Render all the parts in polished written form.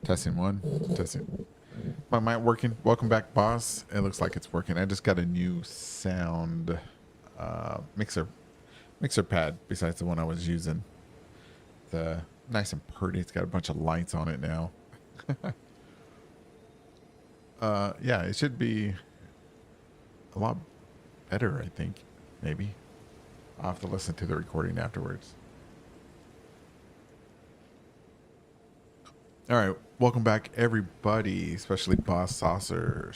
Testing one. Testing. My mic working? Welcome back, boss. It looks like it's working. I just got a new sound mixer pad besides the one I was using. The nice and pretty. It's got a bunch of lights on it now. Yeah, it should be a lot better, I think. Maybe. I'll have to listen to the recording afterwards. All right, welcome back, everybody, especially Boss Saucer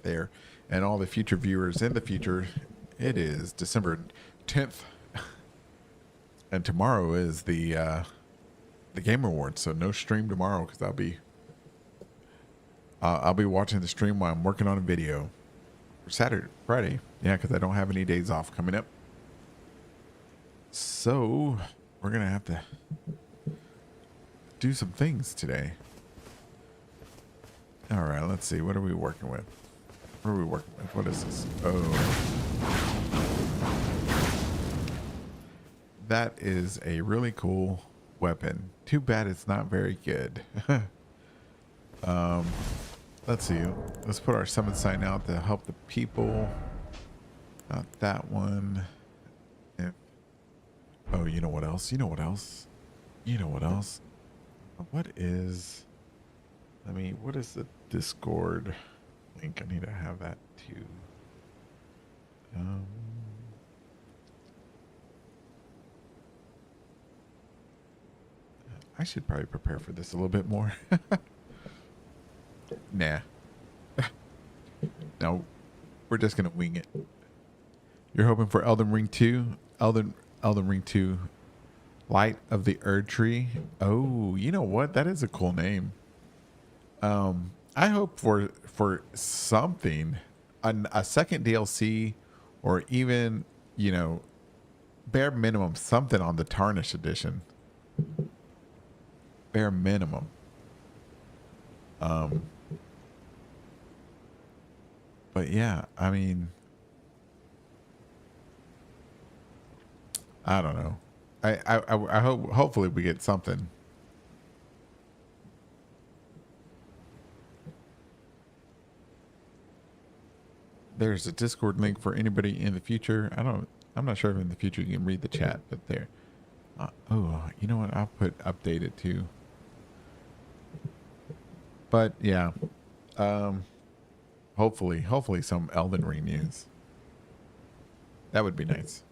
there, and all the future viewers in the future. It is December 10th, and tomorrow is the Game Awards. So no stream tomorrow because I'll be watching the stream while I'm working on a video. For Saturday, Friday, yeah, because I don't have any days off coming up. So we're gonna have to do some things today. All right, let's see. What are we working with? What are we working with? What is this? Oh, that is a really cool weapon. Too bad it's not very good. Let's see. Let's put our summon sign out to help the people. Not that one. And, oh, you know what else? You know what else? You know what else? What is, what is the Discord link? I need to have that too. I should probably prepare for this a little bit more. Nah. No, we're just going to wing it. You're hoping for Elden Ring 2? Elden Ring 2. Light of the Erd Tree. Oh, you know what? That is a cool name. I hope for something, a second DLC, or even, bare minimum something on the Tarnish edition. Bare minimum. But yeah, I mean, I don't know. I hope hopefully we get something. There's a Discord link for anybody in the future. I'm not sure if in the future you can read the chat, but there. Oh, you know what? I'll put updated too. But yeah, hopefully some Elden Ring news. That would be nice.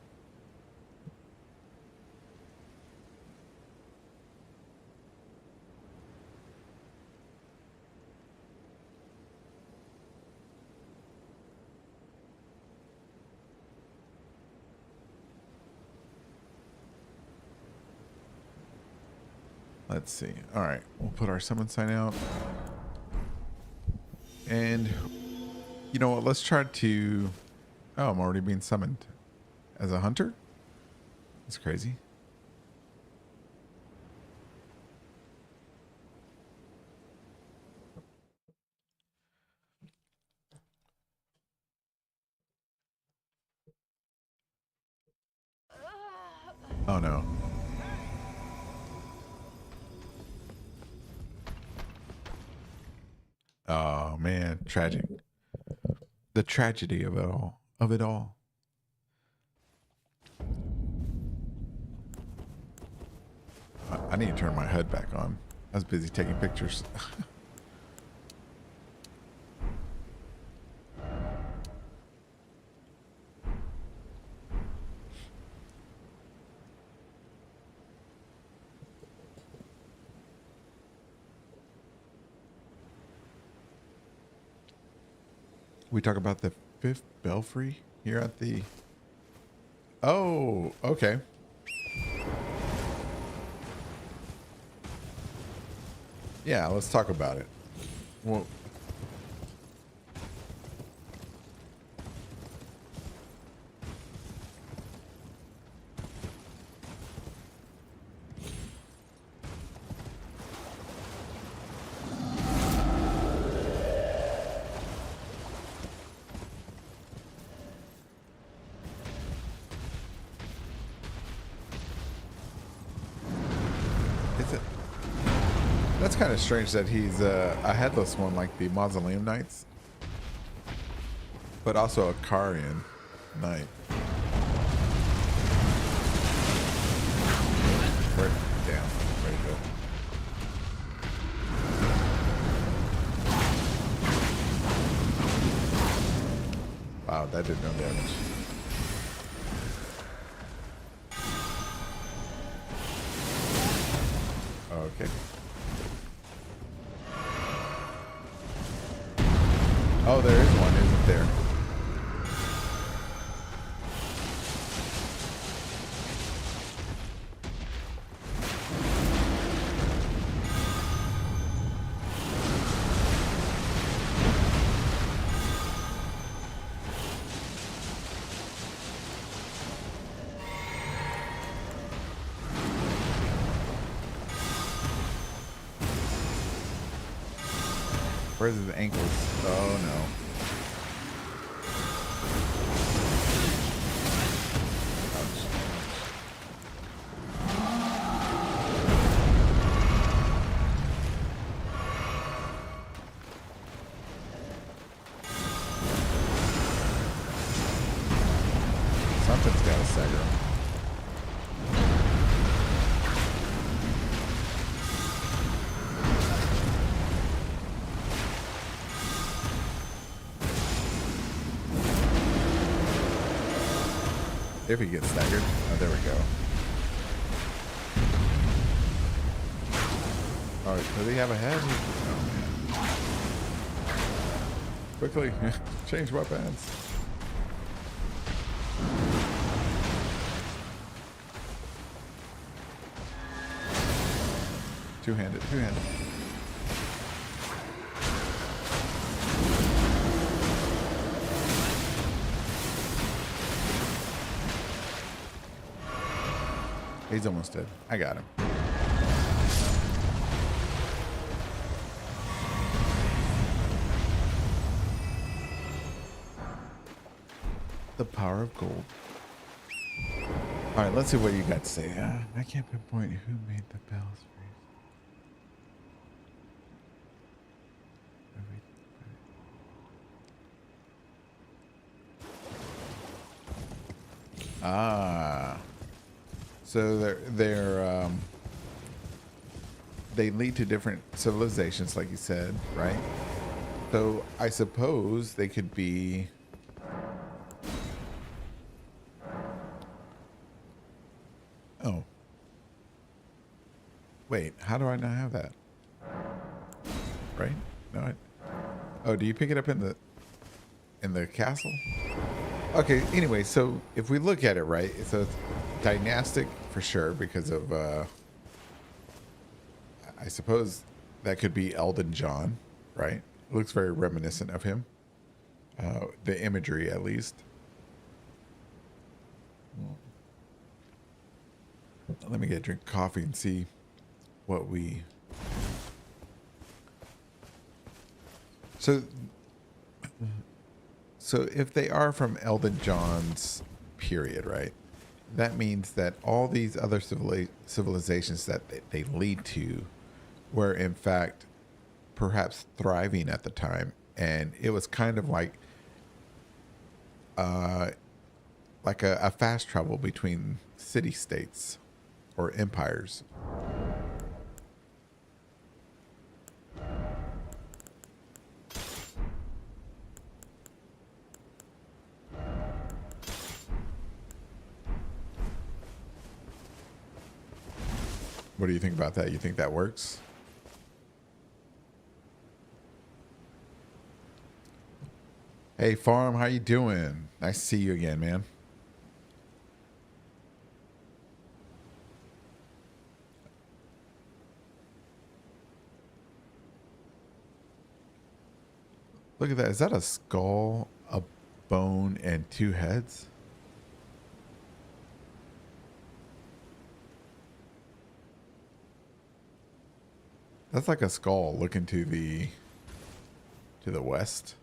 Let's see. All right, we'll put our summon sign out. And you know what? Let's try to... Oh, I'm already being summoned as a hunter? That's crazy. Oh no. Oh man, tragic. The tragedy of it all. I need to turn my HUD back on. I was busy taking pictures. We talk about the 5th belfry here at the... Oh, okay. Yeah, let's talk about it. Well, kind of strange that he's a headless one like the Mausoleum Knights, but also a Karian Knight. Right, damn, ready to go. Wow, that did no damage. Okay. Oh, there is one, isn't there? Where's his ankles? Oh no. Something's got to stagger him. If he gets staggered. Oh, there we go. Oh, does he have a head? Oh, man. Quickly, change weapons. Two-handed, two-handed. He's almost dead. I got him. The power of gold. All right, let's see what you got to say. I can't pinpoint who made the bells. Ah, so they lead to different civilizations, like you said, right? So I suppose they could be. Oh, wait, how do I not have that? Right? No. Oh, do you pick it up in the castle? Okay, anyway, so if we look at it, right, so it's dynastic for sure because of, I suppose that could be Elden John, right? It looks very reminiscent of him. The imagery, at least. Let me get a drink of coffee and see what we... So if they are from Elden John's period, right? That means that all these other civilizations that they lead to were in fact perhaps thriving at the time, and it was kind of like a fast travel between city states or empires. What do you think about that? You think that works? Hey, Farm, how you doing? Nice to see you again, man. Look at that. Is that a skull, a bone, and two heads? That's like a skull looking to the west.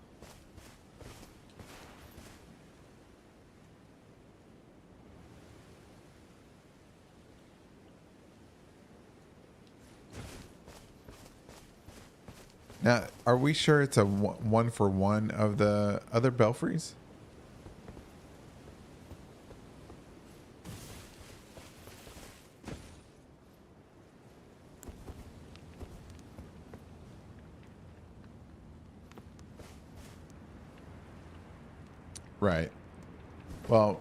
Now, are we sure it's a one for one of the other belfries? Right. Well,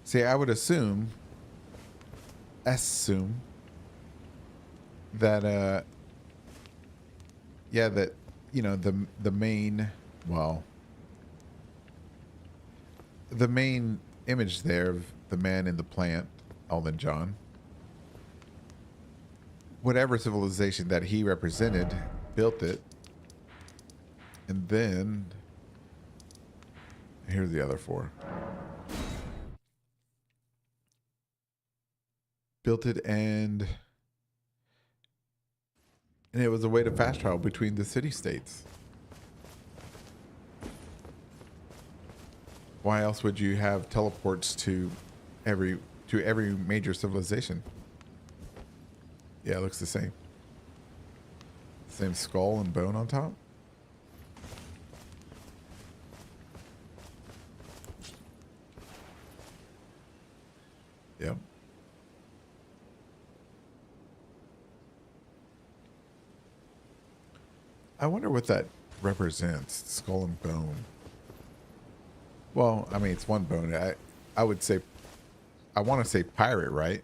see, I would assume that yeah, that the main, well, the main image there of the man in the plant, Elden John, whatever civilization that he represented, built it, and then here's the other four. Built it and it was a way to fast travel between the city states. Why else would you have teleports to every major civilization? Yeah, it looks the same. Same skull and bone on top. Yep. I wonder what that represents. Skull and bone. Well, I mean, it's one bone. I would say, I want to say pirate, right?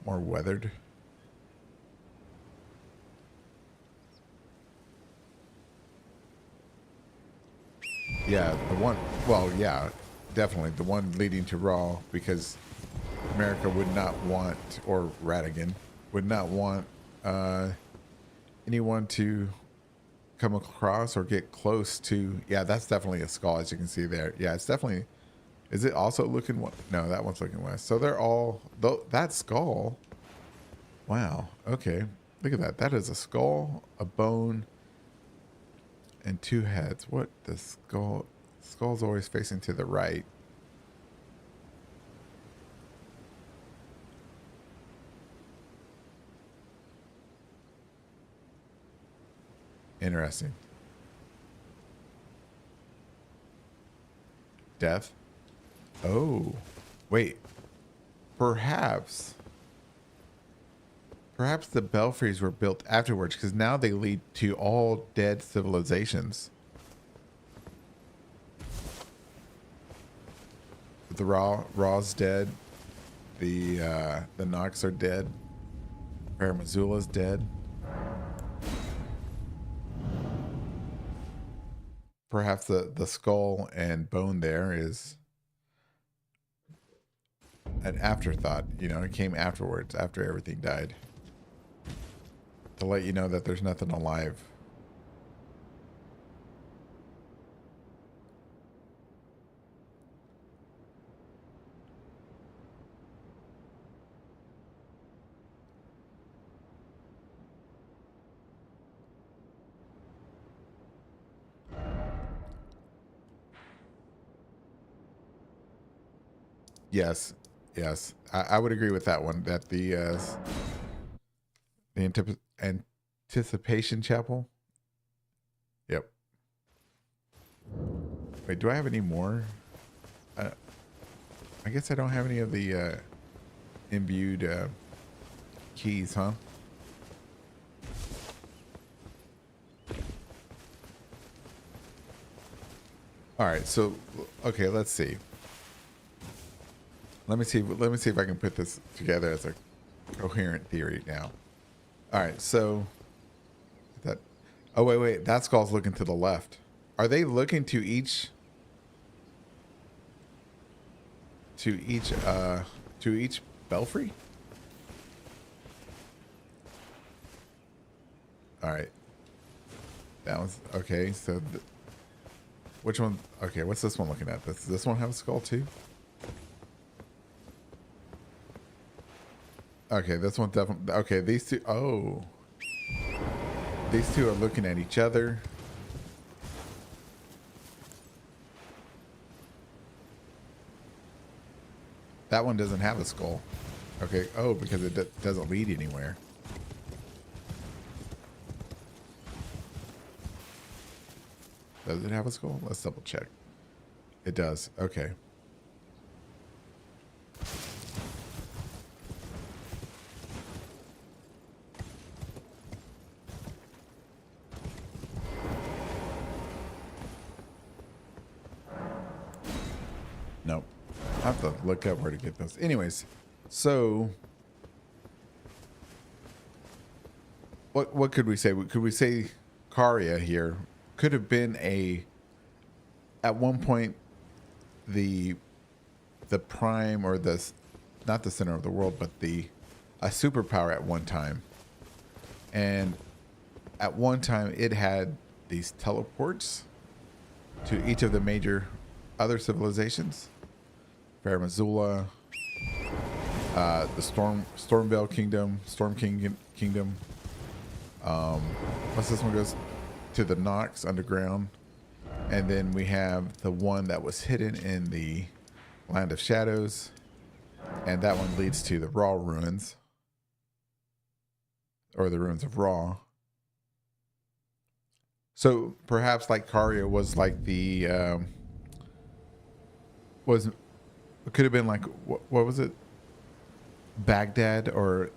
More weathered. Yeah, the one, well, yeah, definitely. The one leading to Raw, because America would not want, or Radigan, would not want anyone to come across or get close to. Yeah, that's definitely a skull, as you can see there. Yeah, it's definitely. Is it also looking? No, that one's looking west. So they're all, though, that skull. Wow. Okay. Look at that. That is a skull, a bone, and two heads. What the skull? Skull's always facing to the right. Interesting. Death. Oh, wait. Perhaps the belfries were built afterwards, because now they lead to all dead civilizations. The Raw's dead. The Nox are dead. Paramazula's dead. Perhaps the skull and bone there is an afterthought. You know, it came afterwards, after everything died, to let you know that there's nothing alive. Yes, yes, I would agree with that one. That the anticipation chapel. Yep. Wait, do I have any more? I guess I don't have any of the imbued keys, huh? All right, so okay, let's see. Let me see if I can put this together as a coherent theory now. All right, so that. Oh wait, that skull's looking to the left. Are they looking to each belfry? All right, that one's okay. So which one? Okay, what's this one looking at? Does this one have a skull too? Okay, this one definitely. Okay, these two. Oh, These two are looking at each other. That one doesn't have a skull. Okay. Oh, because it doesn't lead anywhere. Does it have a skull? Let's double check. It does. Okay. Nope. I have to look up where to get those. Anyways, so what could we say? Could we say Karia here could have been at one point the prime, or not the center of the world, but a superpower at one time. And at one time it had these teleports to each of the major other civilizations. Fair Missoula, the Stormveil Kingdom, Storm Kingdom. What's this one goes to the Nox underground, and then we have the one that was hidden in the Land of Shadows, and that one leads to the Raw ruins, or the ruins of Raw. So perhaps like Karia was like the it could have been like what was it? Baghdad, or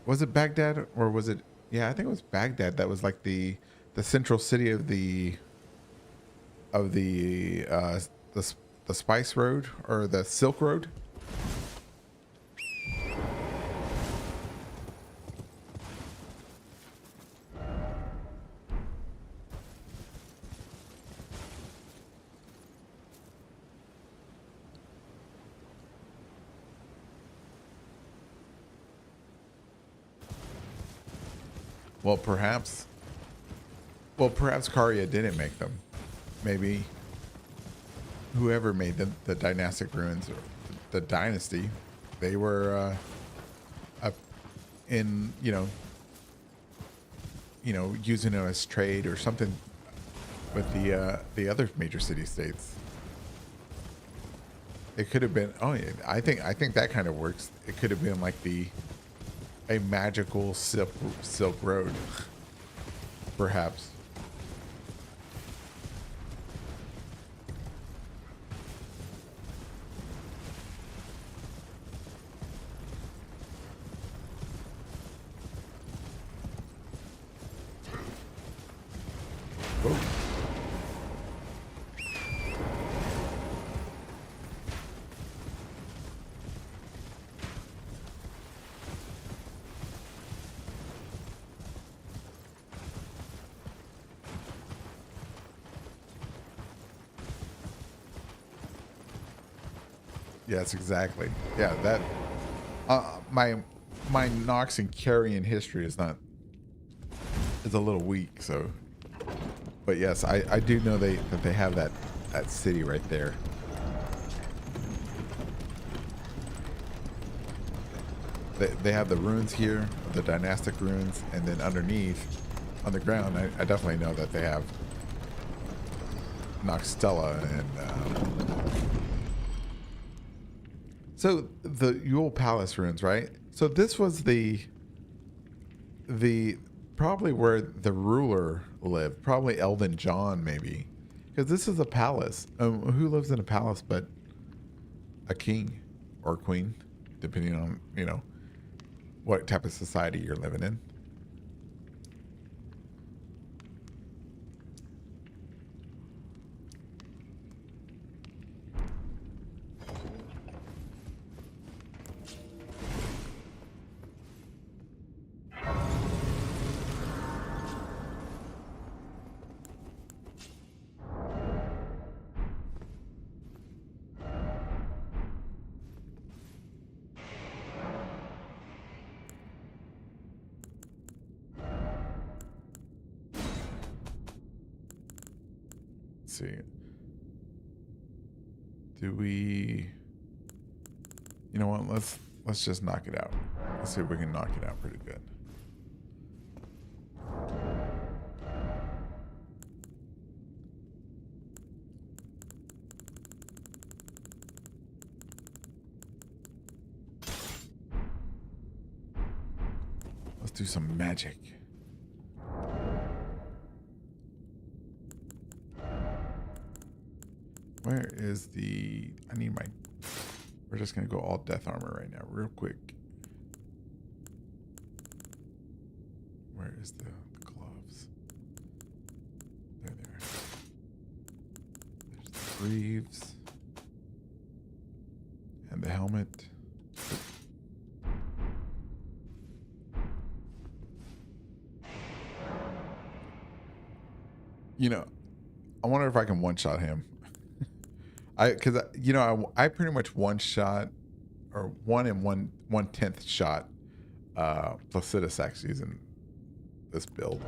was it Baghdad, or was it? Yeah, I think it was Baghdad. That was like the central city of the Spice Road, or the Silk Road. Well, perhaps Karia didn't make them. Maybe whoever made the dynastic ruins, or the dynasty, they were up in, using it as trade or something with the other major city states. It could have been. Oh yeah, I think that kind of works. It could have been like a magical silk road, perhaps. Oh. Yes, exactly. Yeah, that my Nox and Carrion history is a little weak, so. But yes, I do know that they have that city right there. They have the ruins here, the dynastic ruins, and then underneath, on the ground, I definitely know that they have Noxtella and. So the Yule Palace ruins, right? So this was the probably where the ruler lived, probably Elden John, maybe, because this is a palace. Who lives in a palace but a king or queen, depending on what type of society you're living in. See, do we, you know what, let's just knock it out. Let's see if we can knock it out pretty good. do some magic. Where is the... I need my... We're just going to go all death armor right now, real quick. Where is the gloves? There they are. There's the greaves. And the helmet. You know, I wonder if I can one-shot him. Because you know, I pretty much one-shot, or 1/1/10 shot Placidusax using this build.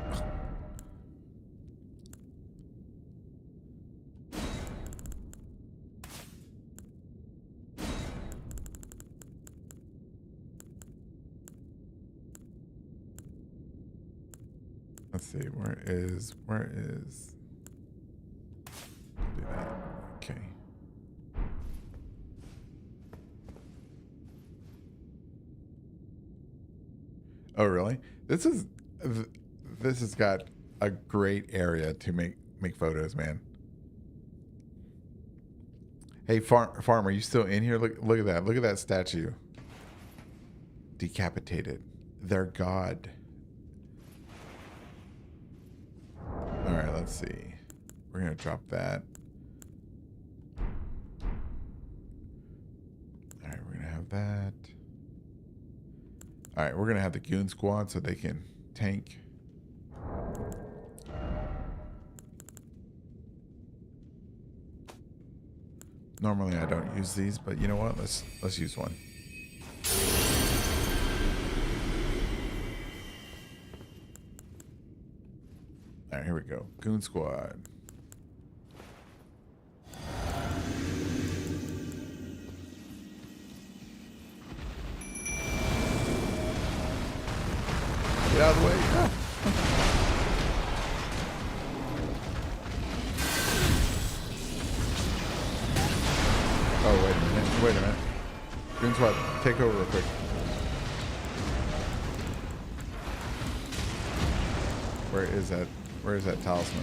Let's see, where is do that. Okay. Oh really? This has got a great area to make photos, man. Hey farm, are you still in here? Look at that. Look at that statue. Decapitated. Their god. All right, let's see. We're gonna drop that. All right, we're gonna have that. All right, we're gonna have the goon squad so they can tank. Normally I don't use these, but you know what? Let's use one. All right, here we go. Goon squad. Get out of the way. Ah. Oh, wait a minute. Wait a minute. Goon squad, take over real quick. Where is that? Where is that talisman?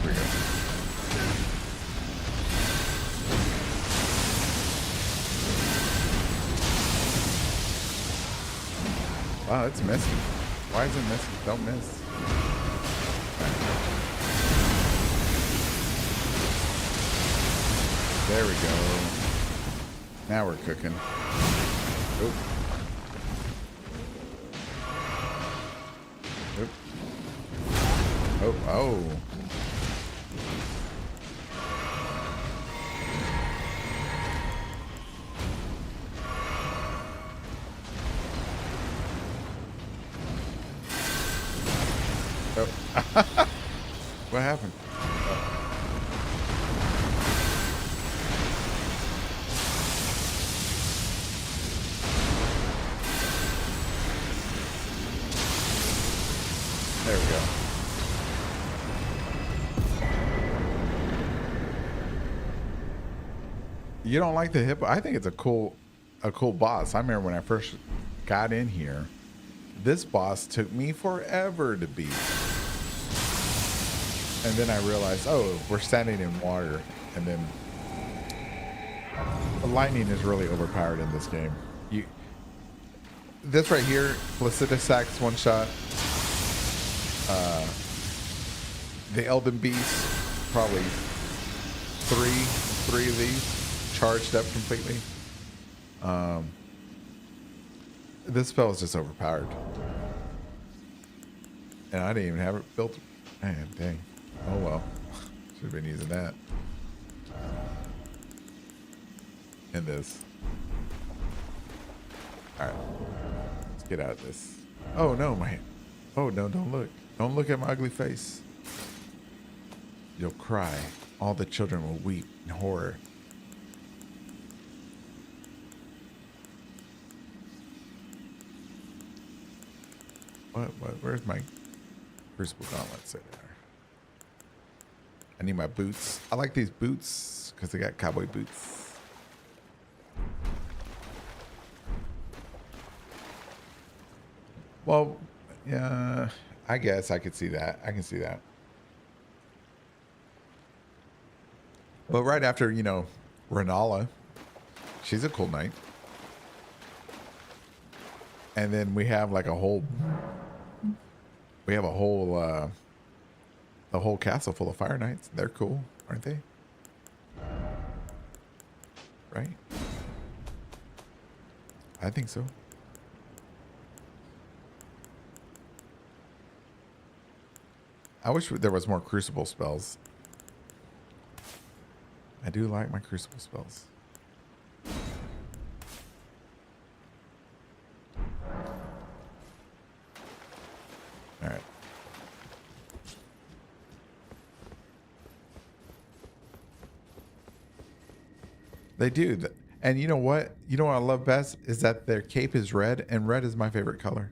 Here we go. Wow, it's messy. Why is it messy? Don't miss. There we go. Now we're cooking. Oop. Oop. Oh, oh. What happened? Oh. There we go. You don't like the hippo? I think it's a cool boss. I remember when I first got in here, this boss took me forever to beat. And then I realized, oh, we're standing in water. And then the lightning is really overpowered in this game. This right here, Placidusax one shot. The Elden Beast, probably three of these charged up completely. This spell is just overpowered. And I didn't even have it built. Man, dang. Oh well. Should have been using that. And this. Alright. Let's get out of this. Oh no, man. Oh no, don't look. Don't look at my ugly face. You'll cry. All the children will weep in horror. What? Where's my crucible gauntlets? There they are. I need my boots. I like these boots because they got cowboy boots. Well, yeah, I guess I could see that. I can see that. But right after, Renala, she's a cool knight. And then we have like a whole the whole castle full of fire knights. They're cool, aren't they? Right? I think so. I wish there was more crucible spells. I do like my crucible spells. All right. They do. And you know what? You know what I love best is that their cape is red, and red is my favorite color.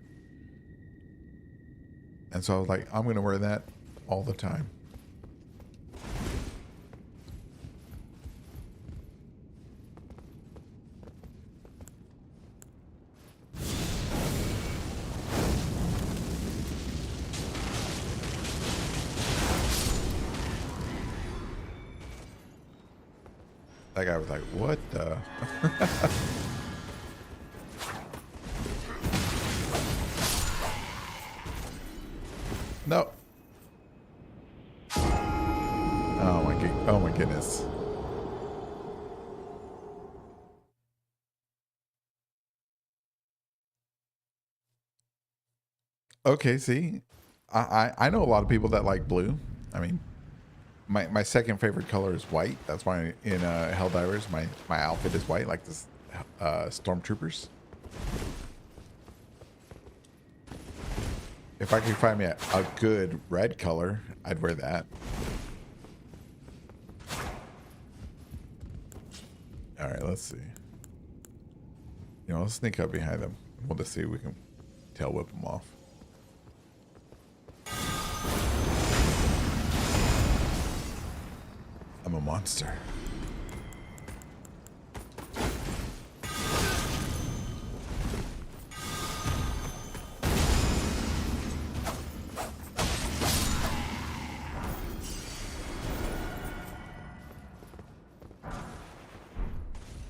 And so I was like, I'm going to wear that all the time. That guy was like, what the? No. Oh my goodness. Okay, see, I know a lot of people that like blue. I mean, my second favorite color is white. That's why in Helldivers my outfit is white, like this stormtroopers. If I could find me a good red color, I'd wear that. All right, let's see. Let's sneak up behind them. We'll just see if we can tail whip them off. I'm a monster.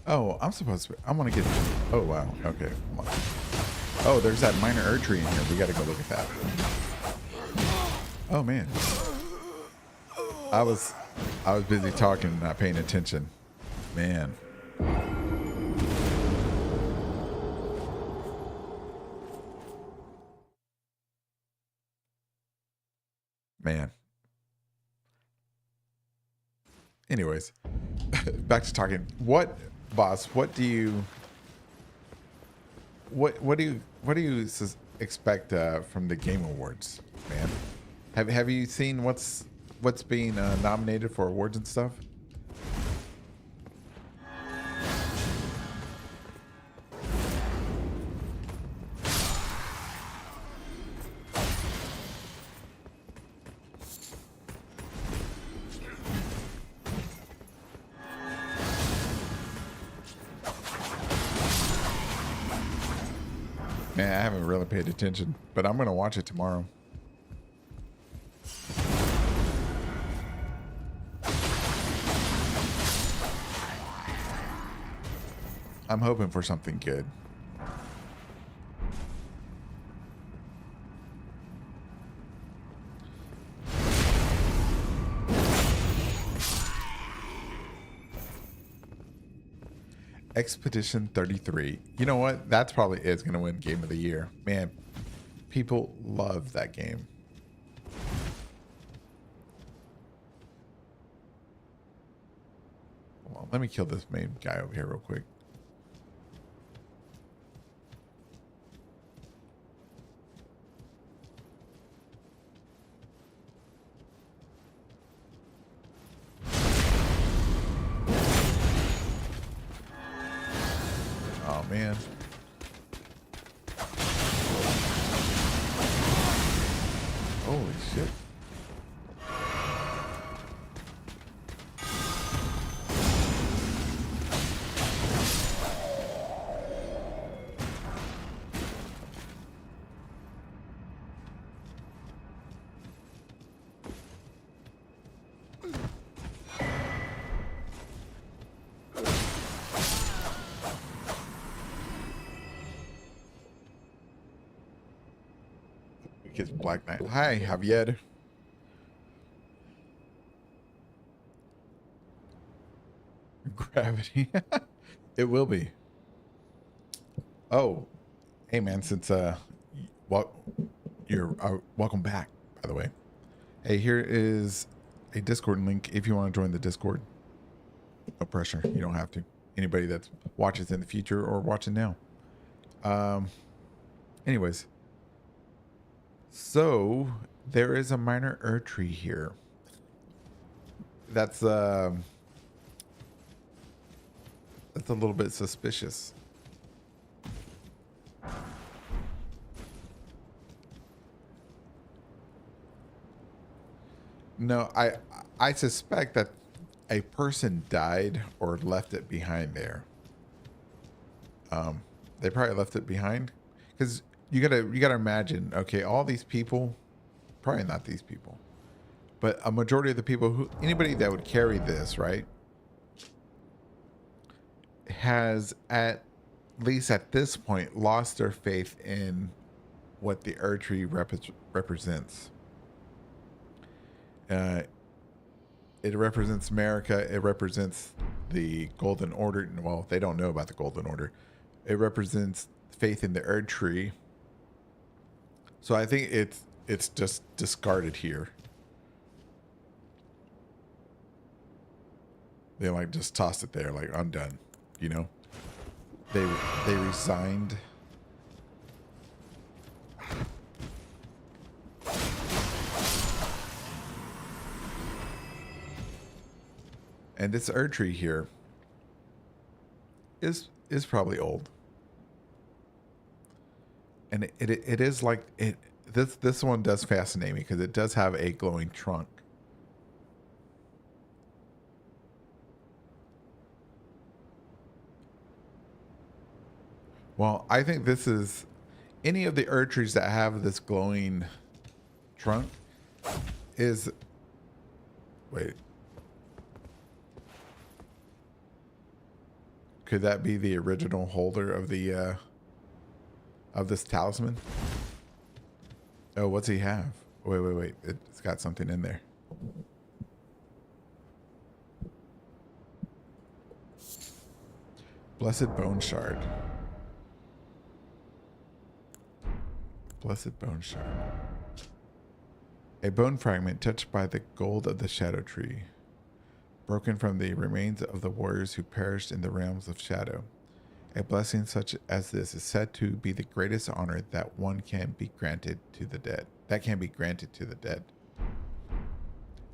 Oh, I'm supposed to. I want to get. Oh wow. Okay. Come on. Oh, there's that minor Erdtree in here. We got to go look at that. Oh man. I was busy talking, not paying attention. Man. Man. Anyways, back to talking. What, boss? What do you expect from the Game Awards, man? Have you seen what's being nominated for awards and stuff? Man, I haven't really paid attention, but I'm gonna watch it tomorrow. I'm hoping for something good. Expedition 33. You know what? That's probably is going to win Game of the Year. Man, people love that game. Well, let me kill this main guy over here real quick. Man. Holy shit. It's Black Knight. Hi, Javier. Gravity. It will be. Oh, hey man, since well, you're welcome back, by the way. Hey, here is a Discord link if you want to join the Discord. No pressure. You don't have to. Anybody that watches in the future or watching now. Anyways. So there is a minor Erdtree here. That's a little bit suspicious. No, I suspect that a person died or left it behind there. They probably left it behind because you gotta imagine. Okay, all these people, probably not these people, but a majority of the people anybody that would carry this, right, has at least at this point lost their faith in what the Erdtree represents. It represents America. It represents the Golden Order. Well, they don't know about the Golden Order. It represents faith in the Erdtree. So I think it's just discarded here. They like just tossed it there, like I'm done. You know, they resigned. And this Erdtree here is probably old. And it is like it. This one does fascinate me because it does have a glowing trunk. Well, I think this is any of the Erdtrees that have this glowing trunk is. Wait. Could that be the original holder of the of this talisman? Oh, what's he have? Wait. It's got something in there. Blessed Bone Shard. Blessed Bone Shard. A bone fragment touched by the gold of the Shadow Tree. Broken from the remains of the warriors who perished in the realms of shadow. A blessing such as this is said to be the greatest honor that one can be granted to the dead. That can be granted to the dead.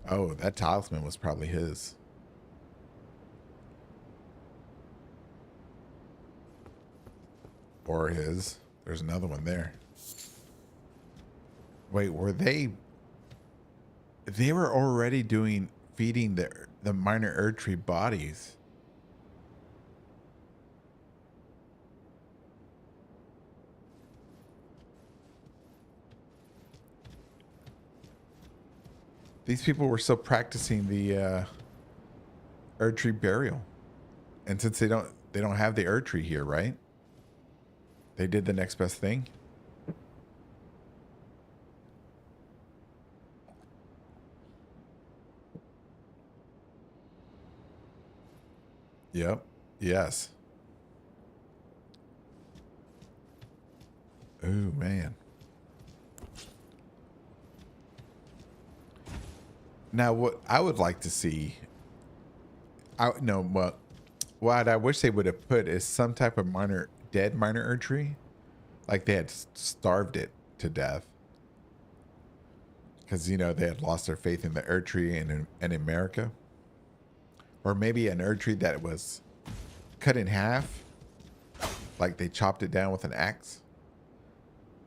Oh, that talisman was probably his. Or his. There's another one there. Wait, were they... They were already feeding the minor Erdtree bodies. These people were still practicing the Erdtree burial. And since they don't have the Erdtree here, right? They did the next best thing. Yep. Yes. Oh, man. Now, what I would like to see... what I wish they would have put is some type of dead minor Erdtree. Like they had starved it to death. Because, you know, they had lost their faith in the Erdtree and in America. Or maybe an Erdtree that was cut in half. Like they chopped it down with an axe.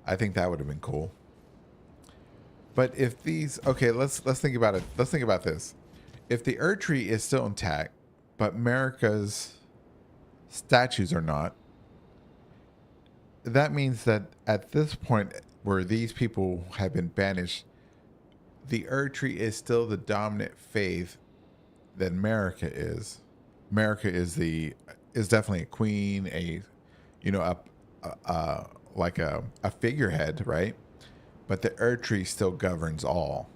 I think that would have been cool. But if these, okay, let's think about it. Let's think about this. If the Erd tree is still intact, but America's statues are not, that means that at this point where these people have been banished, the Erd tree is still the dominant faith that America is. America is definitely a queen, like a figurehead, right? But the Erd tree still governs all.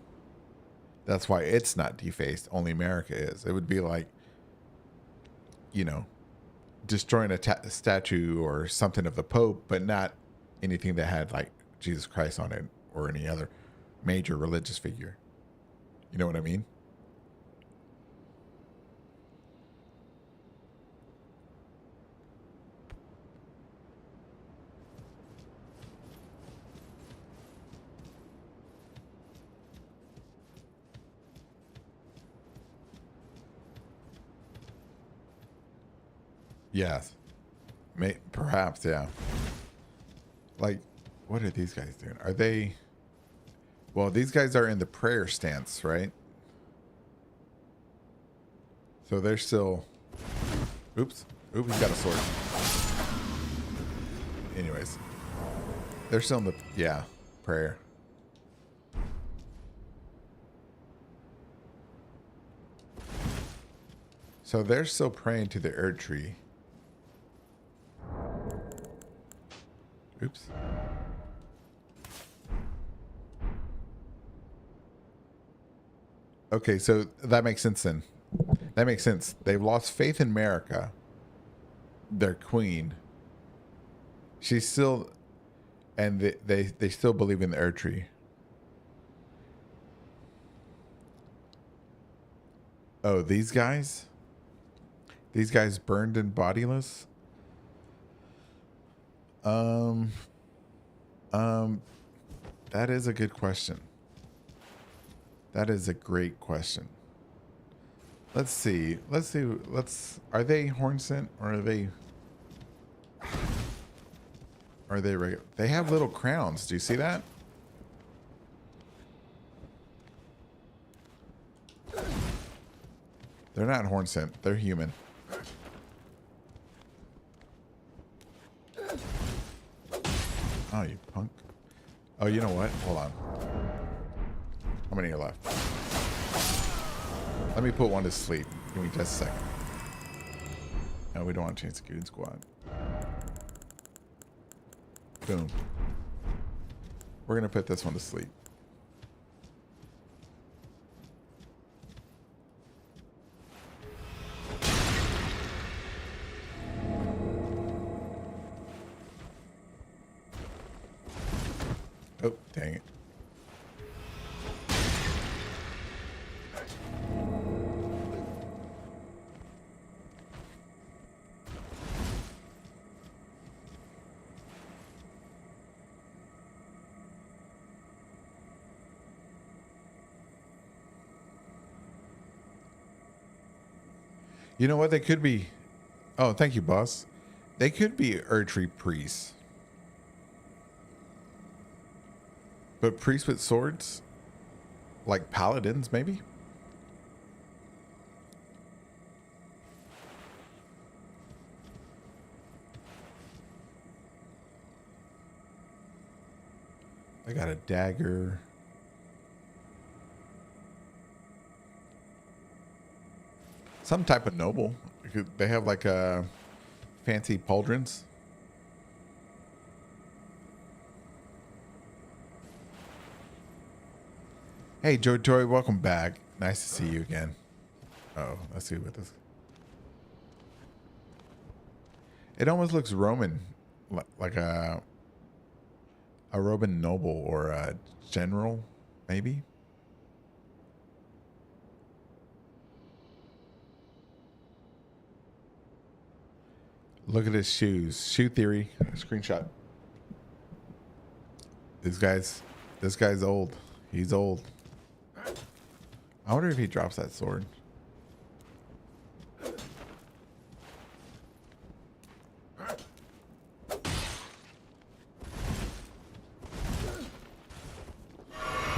That's why it's not defaced. Only America is. It would be like, destroying a statue or something of the Pope, but not anything that had like Jesus Christ on it or any other major religious figure. You know what I mean? Yes. Perhaps, yeah. Like, what are these guys doing? Are they... Well, these guys are in the prayer stance, right? So they're still... Oops. Oops, he's got a sword. Anyways. They're still in the... Yeah, prayer. So they're still praying to the Erd tree. Oops. Okay, so that makes sense then. That makes sense. They've lost faith in America. Their queen. She's still... And they still believe in the Erd tree. Oh, these guys? These guys burned and bodiless? That is a good question. That is a great question. Let's see. Are they horn scent or are they regular? They have little crowns. Do you see that? They're not horn scent. They're human. Oh, you punk. Oh, you know what? Hold on. How many are left? Let me put one to sleep. Give me just a second. No, we don't want to change the Goon Squad. Boom. We're going to put this one to sleep. Oh, dang it. You know what? They could be... Oh, thank you, boss. They could be Erdtree priests. But priests with swords? Like paladins, maybe? I got a dagger. Some type of noble. They have like a fancy pauldrons. Hey, Joe Toy, welcome back. Nice to see you again. Oh, let's see what this. It almost looks Roman, like a Roman noble or a general, maybe. Look at his shoes. Shoe theory. Screenshot. This guy's old. He's old. I wonder if he drops that sword.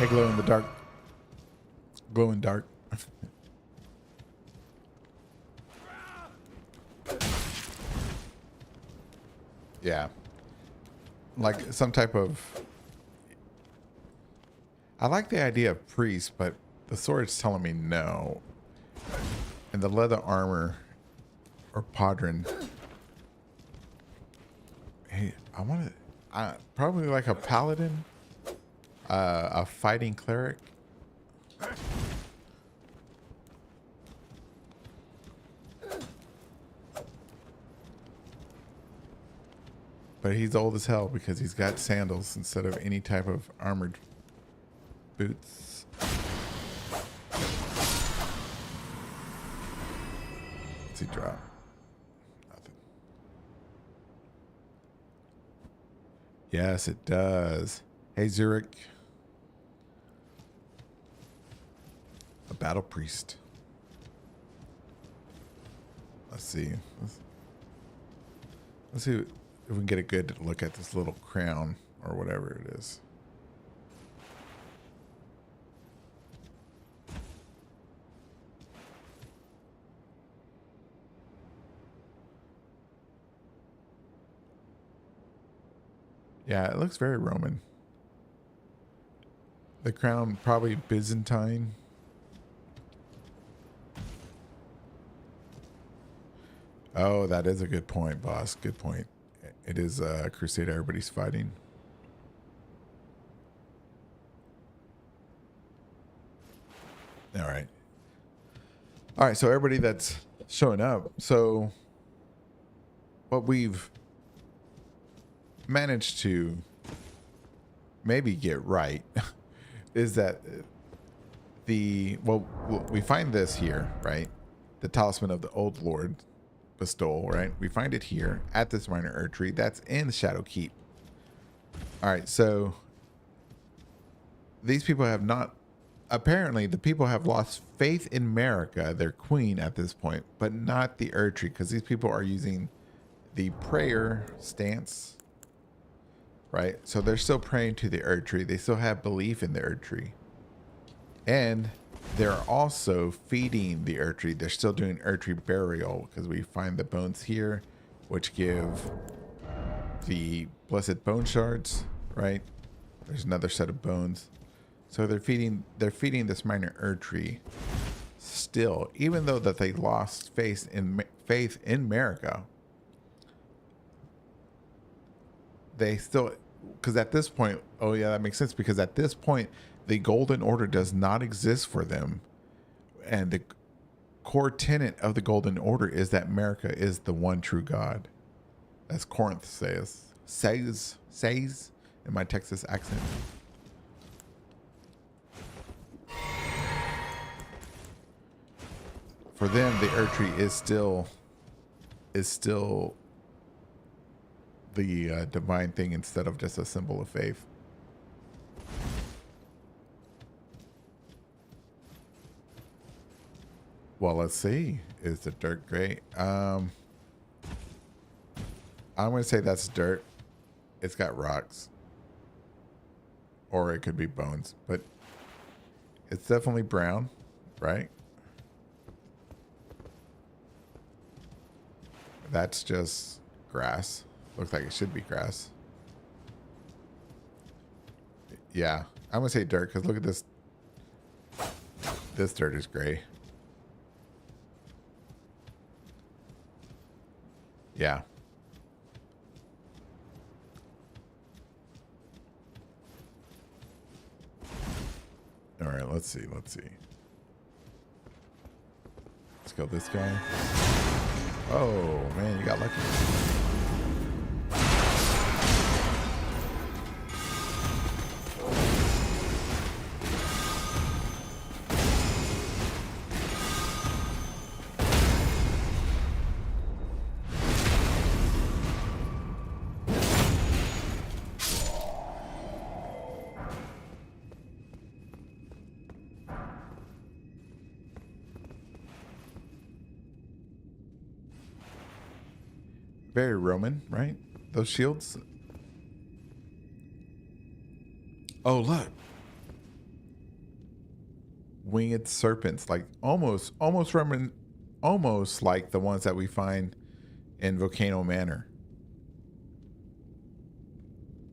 Hey, glow in the dark. Glow in dark. Yeah. Like some type of... I like the idea of priest, but the sword's telling me no. And the leather armor or podron. Hey, I want to... probably like a paladin. A fighting cleric. But he's old as hell because he's got sandals instead of any type of armored boots. What's he drop? Nothing. Yes, it does. Hey, Zurich. A battle priest. Let's see. Let's see if we can get a good look at this little crown or whatever it is. Yeah, it looks very Roman. The crown probably Byzantine. Oh, that is a good point, boss. Good point. It is a crusade everybody's fighting. All right. All right, so everybody that's showing up. So what we've managed to maybe get right is that we find this here, right? The talisman of the old lord bestowal, right? We find it here at this minor earth tree that's in Shadow Keep. All right, so these people have not, apparently the people have lost faith in America, their queen at this point, but not the earth tree, because these people are using the prayer stance, right? So they're still praying to the earth tree. They still have belief in the earth tree. And they're also feeding the earth tree. They're still doing earth tree burial because we find the bones here, which give the blessed bone shards, right? There's another set of bones. So they're feeding this minor earth tree still, even though that they lost faith in America. They still, because at this point, oh yeah, that makes sense, because at this point the golden order does not exist for them, and the core tenet of the golden order is that America is the one true God, as Corinth says in my Texas accent. For them, the earth tree is still the divine thing instead of just a symbol of faith. Well, let's see. Is the dirt gray? I'm going to say that's dirt. It's got rocks. Or it could be bones. But it's definitely brown, right? That's just grass. Looks like it should be grass. Yeah, I'm going to say dirt because look at this. This dirt is gray. Yeah. All right, let's see. Let's kill this guy. Oh, man, you got lucky. Very Roman, right? Those shields. Oh, look. winged serpents, like almost like the ones that we find in Volcano Manor,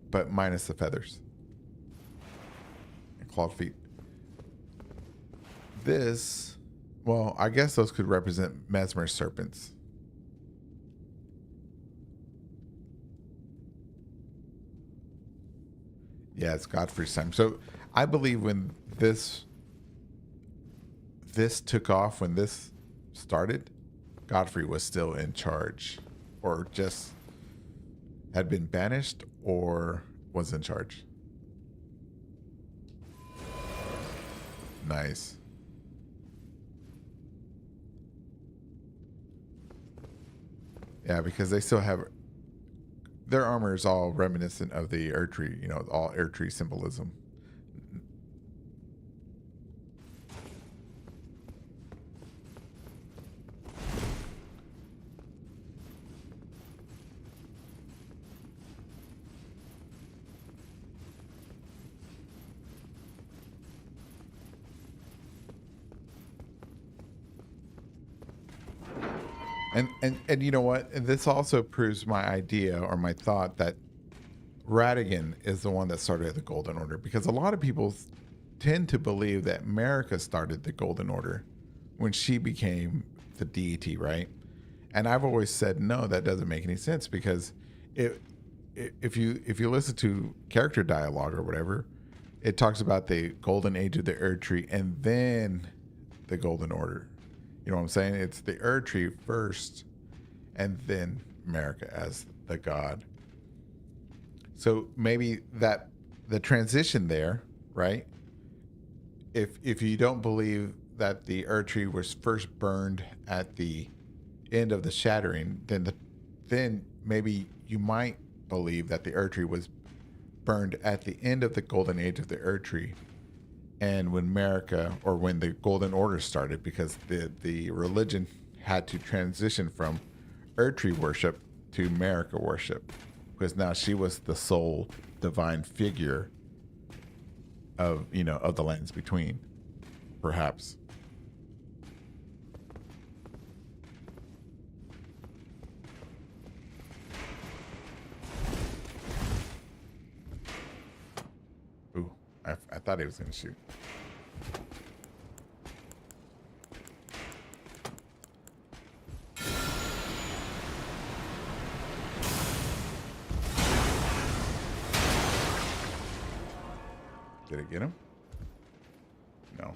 but minus the feathers and clawed feet. This, well, I guess those could represent mesmer serpents. Yeah, it's Godfrey's time. So I believe when this took off, when this started, Godfrey was still in charge, or just had been banished, or was in charge. Nice. Yeah, because they still have their armor is all reminiscent of the Erdtree, all Erdtree symbolism. And you know what? This also proves my idea or my thought that Radigan is the one that started the Golden Order, because a lot of people tend to believe that America started the Golden Order when she became the deity, right? And I've always said no, that doesn't make any sense, because if you listen to character dialogue or whatever, it talks about the golden age of the Erdtree and then the Golden Order. You know what I'm saying? It's the Erdtree first, and then America as the god. So maybe that the transition there, right? If you don't believe that the Erdtree was first burned at the end of the Shattering, then maybe you might believe that the Erdtree was burned at the end of the Golden Age of the Erdtree, and when America, or when the Golden Order started, because the religion had to transition from Erdtree worship to America worship, because now she was the sole divine figure of of the lands between, perhaps. Ooh, I thought he was gonna shoot. Did it get him? No.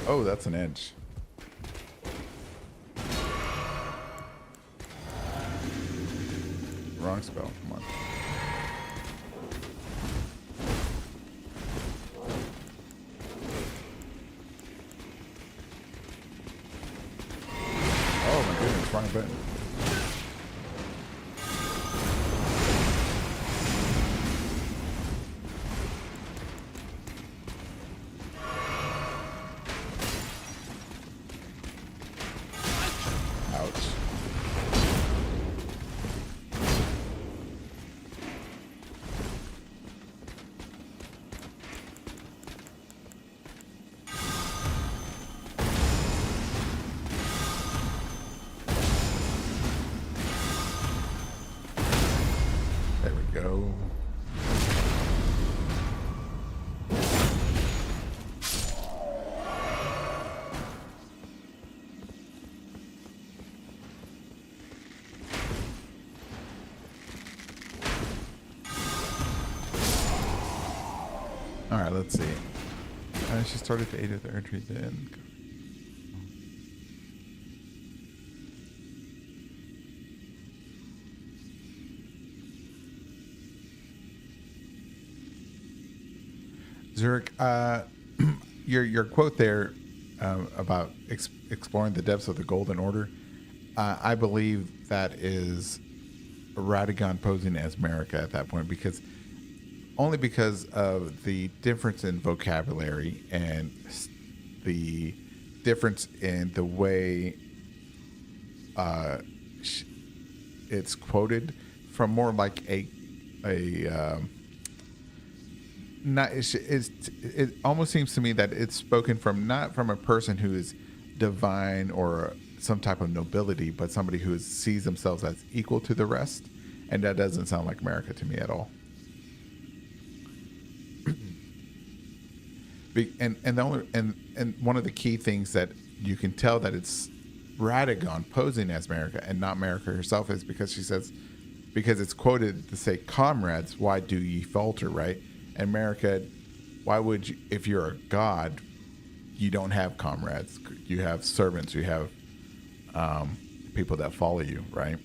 Oh, that's an edge. Wrong spell. Come on. Oh my goodness, wrong button. Ouch. There we go. All right, let's see. She started the 8 of the Erdtree then. Zurich, your quote there about exploring the depths of the Golden Order, I believe that is Radagon posing as Marika at that point, because only because of the difference in vocabulary and the difference in the way uh, it's quoted from more like a not it almost seems to me that it's spoken from not from a person who is divine or some type of nobility, but somebody who sees themselves as equal to the rest, and that doesn't sound like America to me at all. And one of the key things that you can tell that it's Radagon posing as America and not America herself is because she says, because it's quoted to say, "Comrades, why do ye falter?" Right? And America, why would you, if you're a god, you don't have comrades. You have servants. You have people that follow you, right?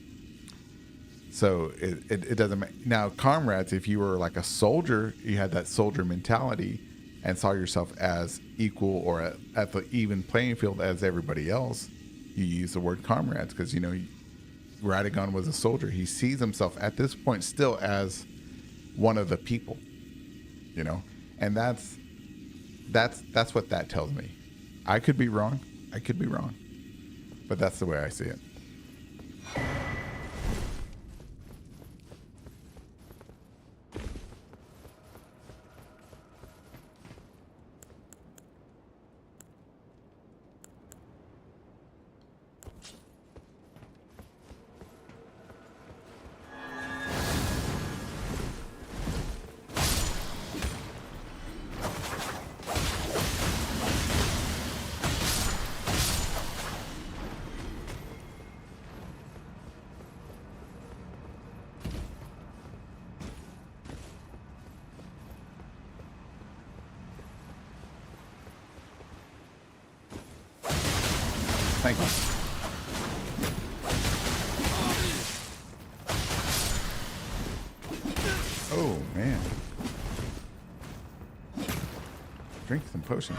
So it doesn't matter. Now, comrades, if you were like a soldier, you had that soldier mentality and saw yourself as equal or at the even playing field as everybody else, you use the word comrades because, you know, Radagon was a soldier. He sees himself at this point still as one of the people, you know, and that's what that tells me. I could be wrong. I could be wrong, but that's the way I see it. Thank you. Oh, man. Drink some potion.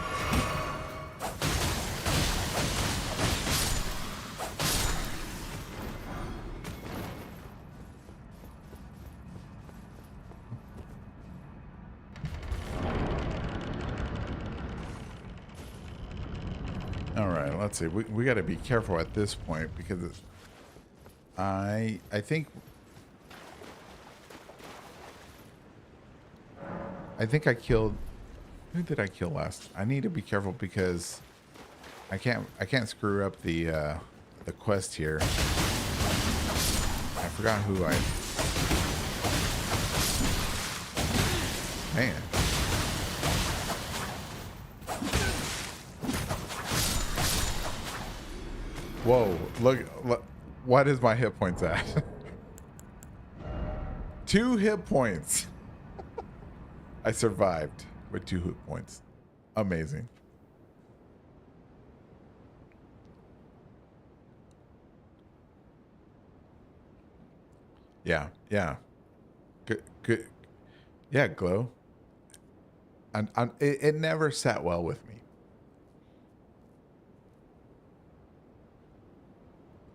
All right, let's see. We got to be careful at this point because I think I killed. Who did I kill last? I need to be careful because I can't screw up the quest here. I forgot who I. Man. Whoa, look, what is my hit points at? 2 hit points. I survived with 2 hit points. Amazing. Yeah, yeah. Good. Yeah, glow. It never sat well with me.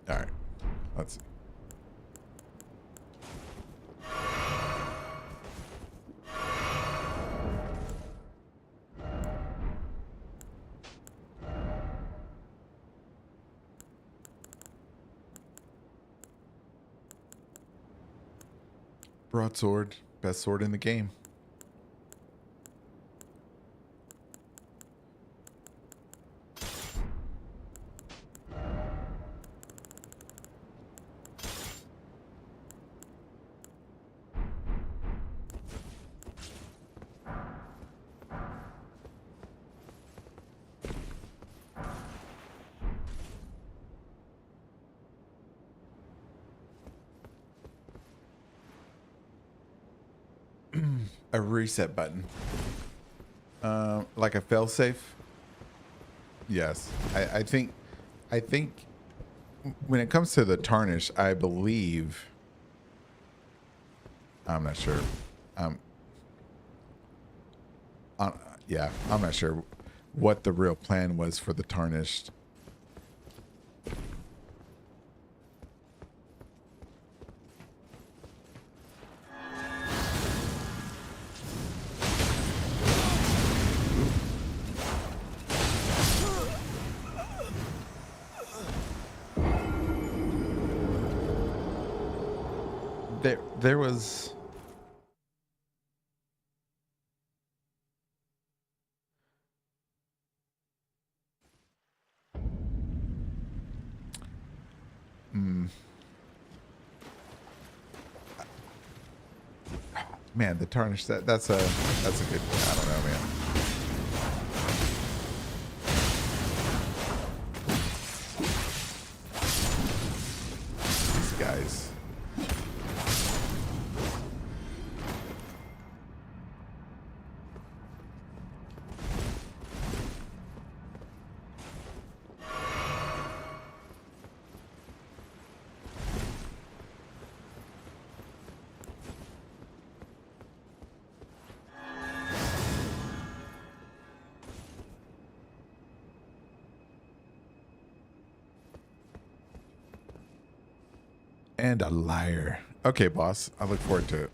All right, let's see. Broadsword, best sword in the game. A reset button. Like a failsafe. Yes, I think when it comes to the tarnish, I believe. I'm not sure. Yeah, I'm not sure what the real plan was for the tarnished. There was. Man, the tarnished that's a good one. I don't know, man. These guys. And a liar. Okay, boss. I look forward to it.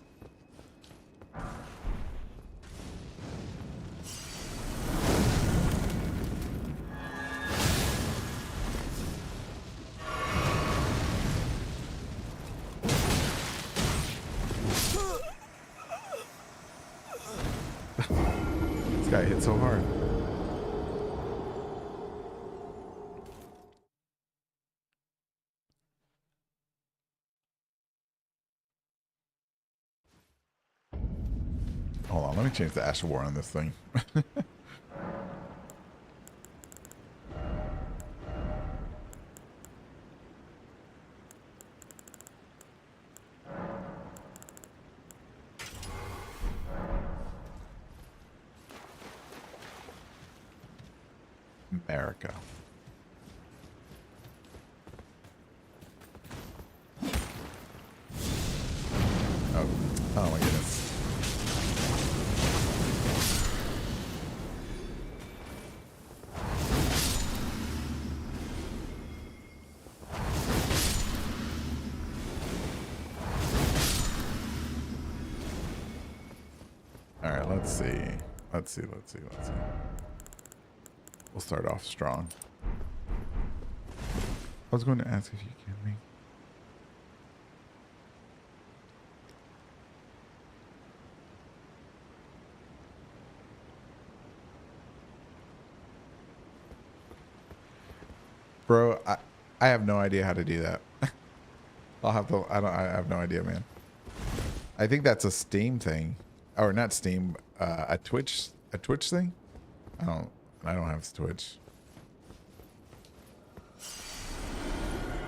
This guy hit so hard. Hold on, let me change the Ash of War on this thing. America. Oh, oh my goodness. All right, let's see. Let's see. We'll start off strong. I was going to ask if you can make. Bro, I have no idea how to do that. I'll have to. I have no idea, man. I think that's a Steam thing, or not Steam. A Twitch thing. I don't have Twitch.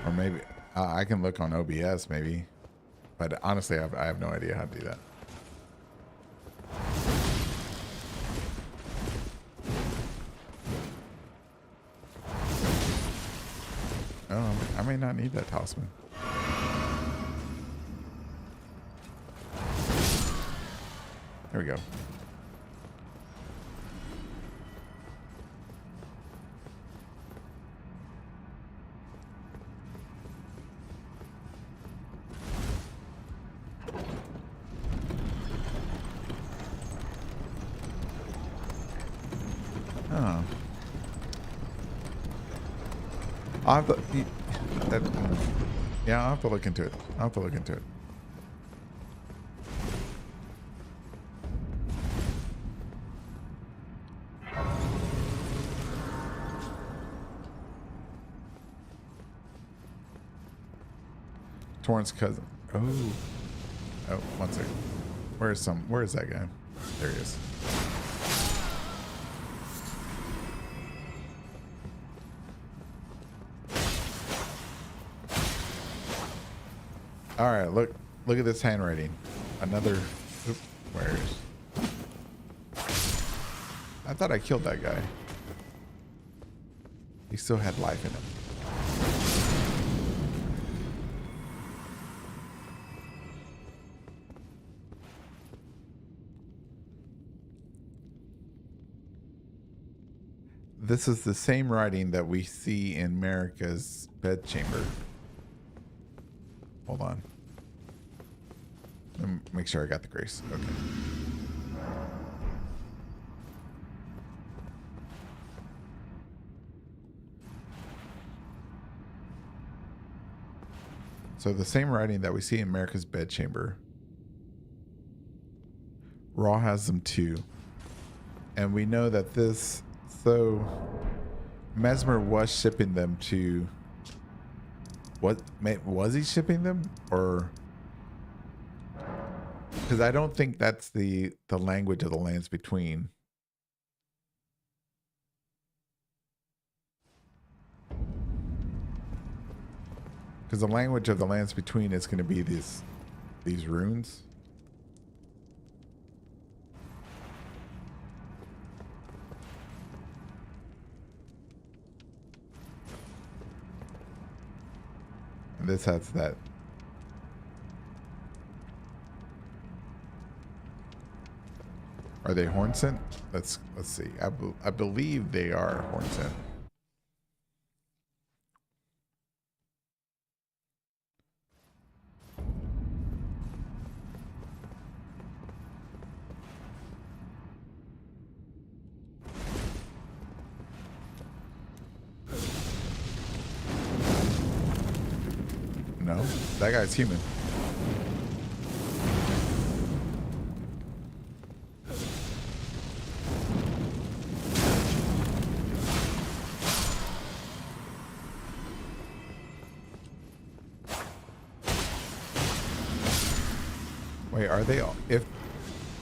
Or maybe I can look on OBS maybe, but honestly, I have no idea how to do that. Oh, I may not need that talisman. There we go. Oh. I'll have to, yeah, I'll have to look into it. Torrance cousin. Oh. Oh, one second. Where is that guy? There he is. All right, look at this handwriting. Another. Oop, where's? I thought I killed that guy. He still had life in him. This is the same writing that we see in Marika's bedchamber. Hold on. Let me make sure I got the grace. Okay. So the same writing that we see in America's Bedchamber, Raw has them too. And we know that this, so Mesmer was shipping them to, what, was he shipping them? Or, because I don't think that's the language of the lands between. Because the language of the lands between is going to be these runes. And this has that. Are they horn scent? Let's see. I believe they are horn scent. No, that guy's human. Wait, are they all,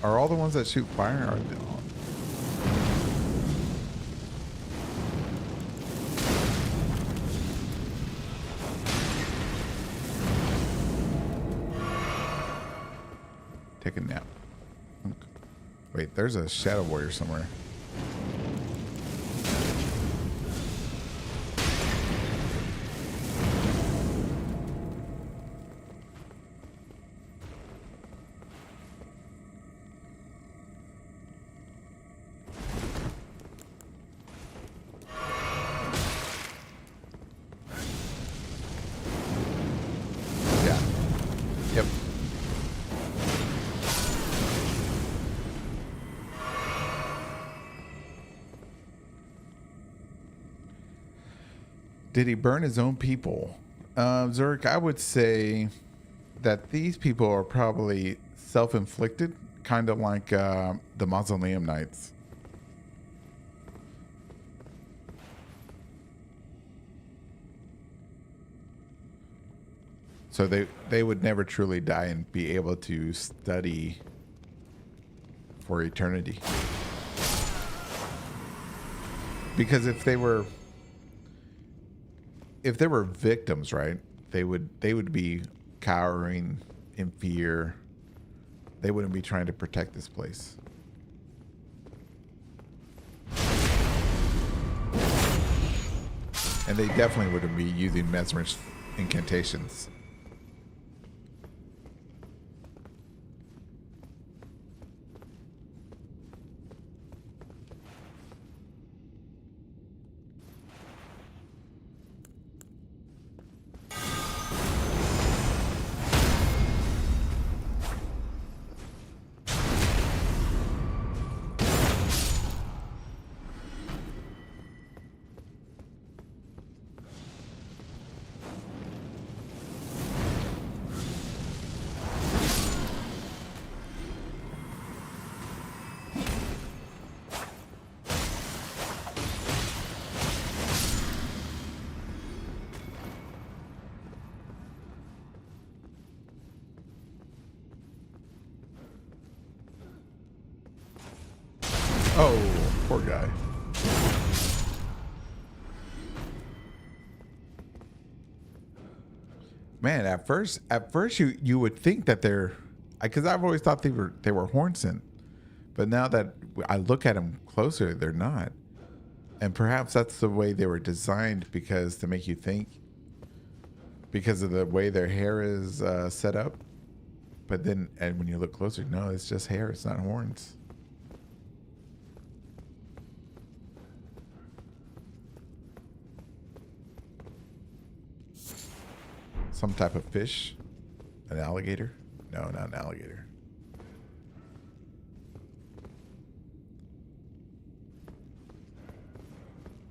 are all the ones that shoot fire? Are they all? Take a nap. Wait, there's a shadow warrior somewhere. Did he burn his own people? Zurich, I would say that these people are probably self-inflicted, kind of like the Mausoleum Knights. So they would never truly die and be able to study for eternity. Because if they were victims, right, they would be cowering in fear. They wouldn't be trying to protect this place. And they definitely wouldn't be using mesmerist incantations. Oh, poor guy. Man, at first you would think that they're, because I've always thought they were hornsent, but now that I look at them closer, they're not. And perhaps that's the way they were designed, because to make you think, because of the way their hair is set up. But then, and when you look closer, no, it's just hair. It's not horns. Some type of fish? An alligator? No, not an alligator.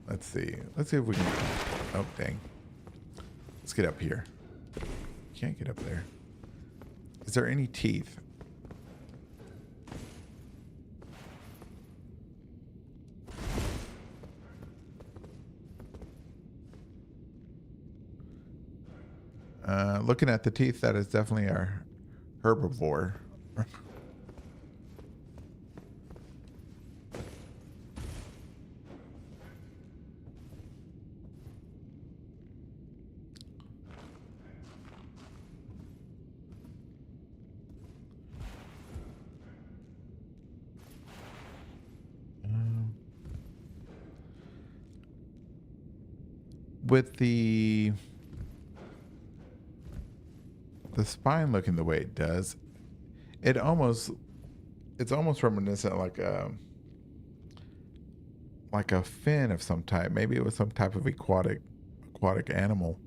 Let's see. Let's see if we can... Oh, dang. Let's get up here. You can't get up there. Is there any teeth? Looking at the teeth, that is definitely our herbivore. With the spine looking the way it does, it's almost reminiscent like a fin of some type. Maybe it was some type of aquatic animal.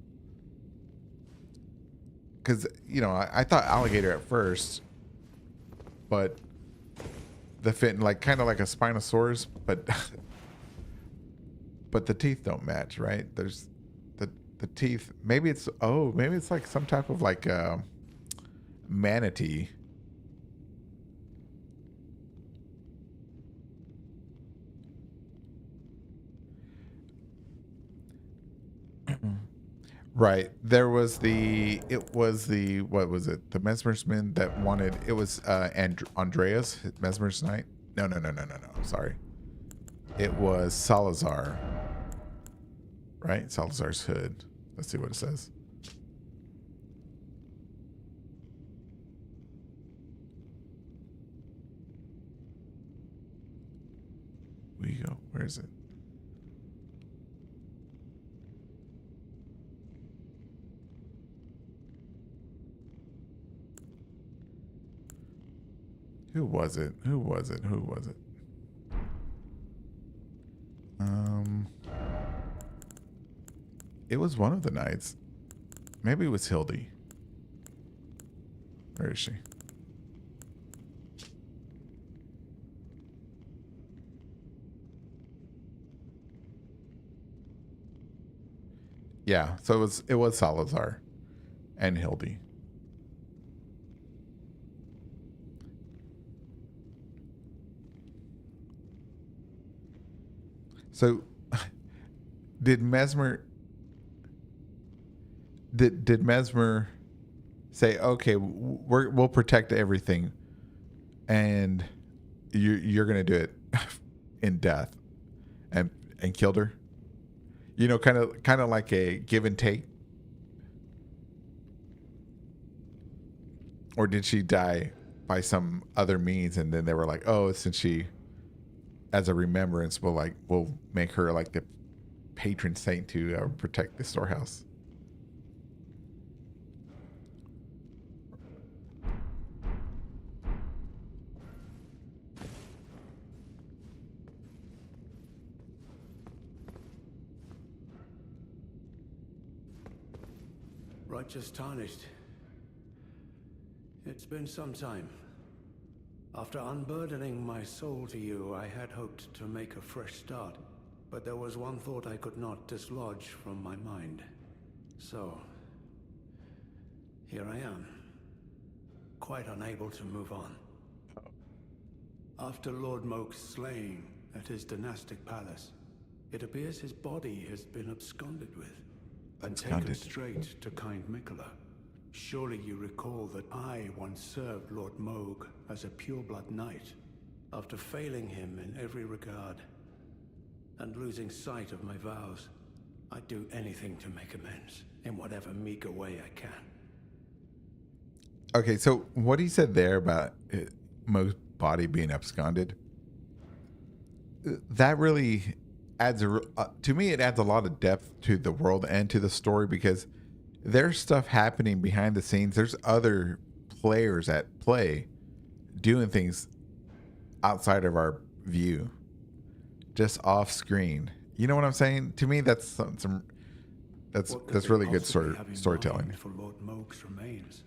Because I thought alligator at first, but the fin kind of like a Spinosaurus, but but the teeth don't match, right? There's the teeth. Maybe it's like some type of manatee. Right. There was what was it? The Mesmersman that wanted, it was Andreas, Mesmer's Knight. No. Sorry. It was Salazar. Right? Salazar's hood. Let's see what it says. Where you go? Where is it? Who was it? It was one of the knights. Maybe it was Hildy. Where is she? Yeah, so it was Salazar and Hildy. So did Mesmer say, okay, we'll protect everything, and you're gonna do it in death, and killed her? Kind of like a give and take, or did she die by some other means, and then they were like, oh, since she, as a remembrance, we'll make her like the patron saint to protect the storehouse. Righteous tarnished. It's been some time. After unburdening my soul to you, I had hoped to make a fresh start, but there was one thought I could not dislodge from my mind. So, here I am, quite unable to move on. After Lord Moke's slaying at his dynastic palace, it appears his body has been absconded with, and taken straight to kind Mikola. Surely you recall that I once served Lord Moog as a pureblood knight, after failing him in every regard, and losing sight of my vows. I'd do anything to make amends, in whatever meager way I can. Okay, so what he said there about Moog's body being absconded, that really adds to me, it adds a lot of depth to the world and to the story, because there's stuff happening behind the scenes. There's other players at play doing things outside of our view, just off screen. You know what I'm saying? To me, that's that's really good storytelling. For Lord Moog's remains,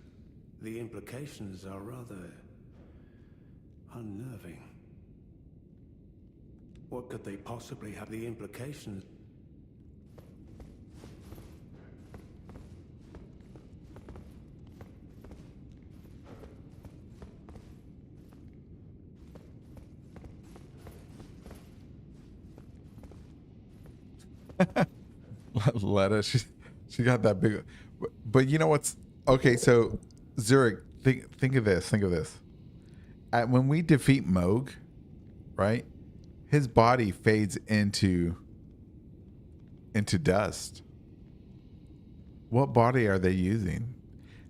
the implications are rather unnerving. What could they possibly have the implications? Letta, she got that big. But you know what's okay? So Zurich, think of this. Think of this. When we defeat Moog, right? His body fades into dust. What body are they using?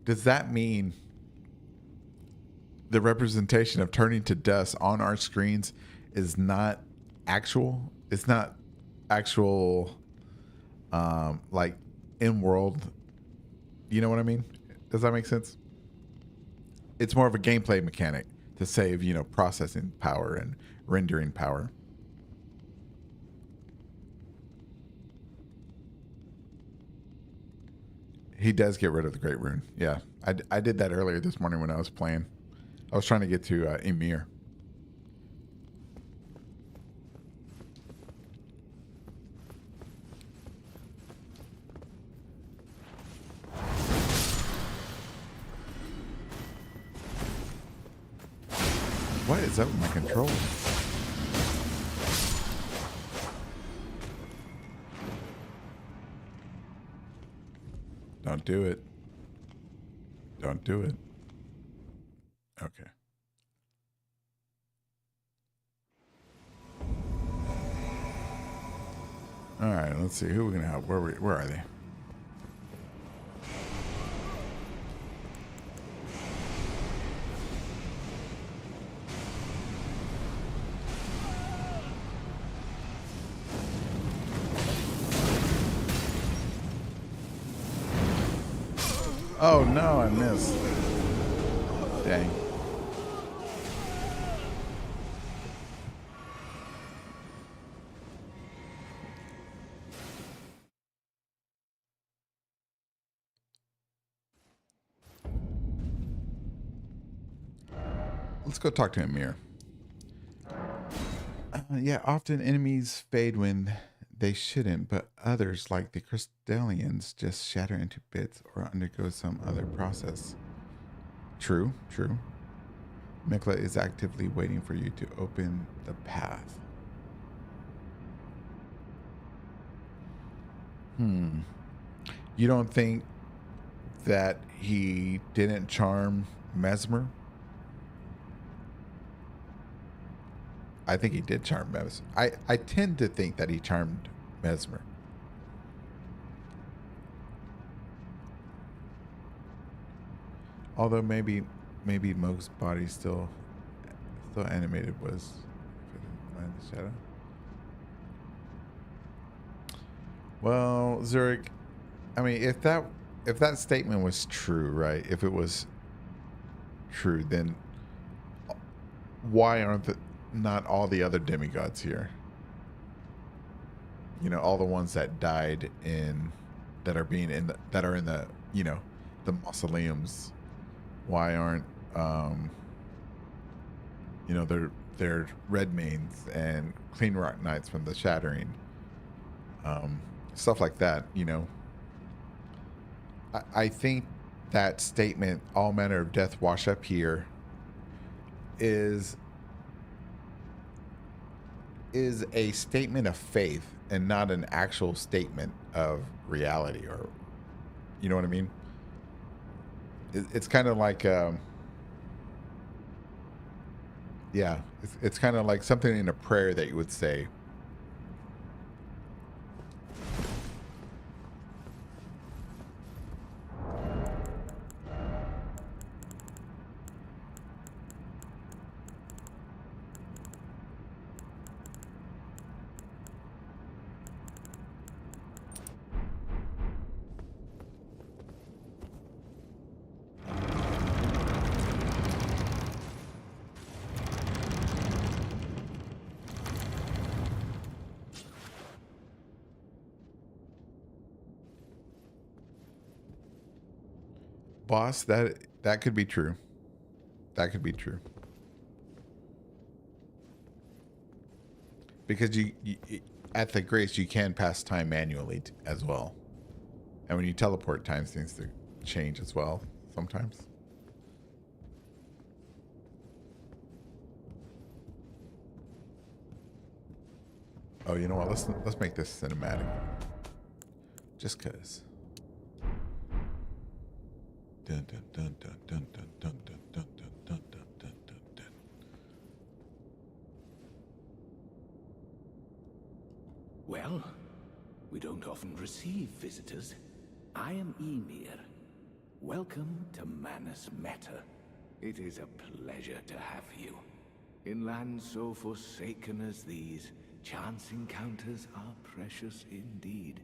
Does that mean the representation of turning to dust on our screens is not actual? It's not actual, like in world. You know what I mean? Does that make sense? It's more of a gameplay mechanic to save, processing power and rendering power. He does get rid of the Great Rune. Yeah, I did that earlier this morning when I was playing. I was trying to get to Emir. What is up with my controller? Don't do it. Don't do it. Okay. All right, let's see. Who are we going to have? Where are they? Oh, no, I missed. Dang. Let's go talk to Amir. Yeah, often enemies fade when they shouldn't, but others, like the crystallians, just shatter into bits or undergo some other process. True, true. Mikla is actively waiting for you to open the path. You don't think that he didn't charm Mesmer? I think he did charm Mesmer. I tend to think that he charmed Mesmer. Although maybe Moog's body still animated was in the shadow. Well, Zurich, I mean, if that statement was true, right? If it was true, then why aren't not all the other demigods here? All the ones that died that are in the the mausoleums. Why aren't they're red mains and clean rock knights from the shattering, stuff like that. I think that statement, all manner of death wash up here, is a statement of faith and not an actual statement of reality, or you know what I mean? It's kind of like yeah, it's kind of like something in a prayer that you would say. Boss, that could be true. That could be true. Because you at the grace you can pass time manually as well, and when you teleport, time seems to change as well sometimes. Oh, you know what? Let's make this cinematic. Just cause. Dun, dun, dun, dun, dun, dun, dun, dun, dun, dun, dun, dun, dun, dun, dun. Well, we don't often receive visitors. I am Emir. Welcome to Manus Meta. It is a pleasure to have you. In lands so forsaken as these, chance encounters are precious indeed.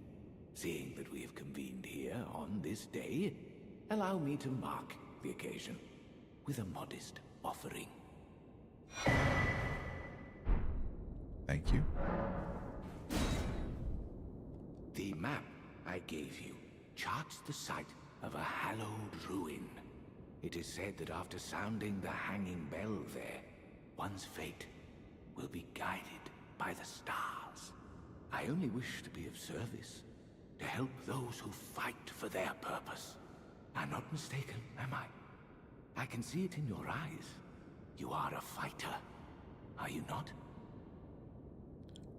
Seeing that we have convened here on this day, allow me to mark the occasion with a modest offering. Thank you. The map I gave you charts the site of a hallowed ruin. It is said that after sounding the hanging bell there, one's fate will be guided by the stars. I only wish to be of service, to help those who fight for their purpose. I'm not mistaken, am I? I can see it in your eyes. You are a fighter, are you not?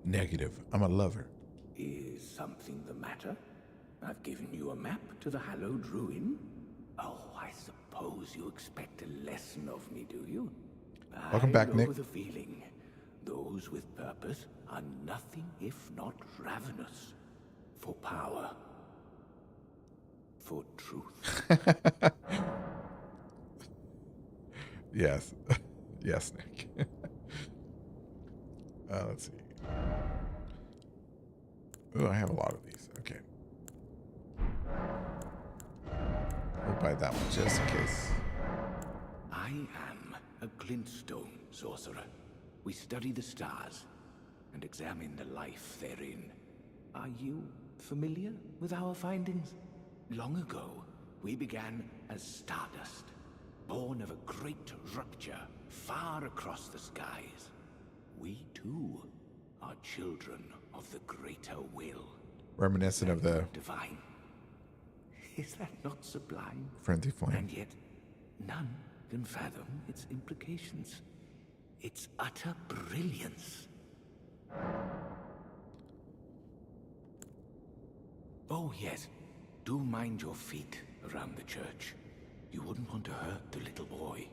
Negative. I'm a lover. Is something the matter? I've given you a map to the hallowed ruin. Oh, I suppose you expect a lesson of me, do you? Welcome back, Nick. I know the feeling. Those with purpose are nothing if not ravenous. For power. For truth. Yes. Yes, Nick. Let's see. Oh, I have a lot of these. Okay. We'll buy that one just in case. I am a glintstone sorcerer. We study the stars and examine the life therein. Are you familiar with our findings? Long ago, we began as stardust, born of a great rupture far across the skies. We too are children of the greater will. Reminiscent of the divine. Is that not sublime? Frenzy Flame. And yet, none can fathom its implications. Its utter brilliance. Oh, yes. Do mind your feet around the church. You wouldn't want to hurt the little boy.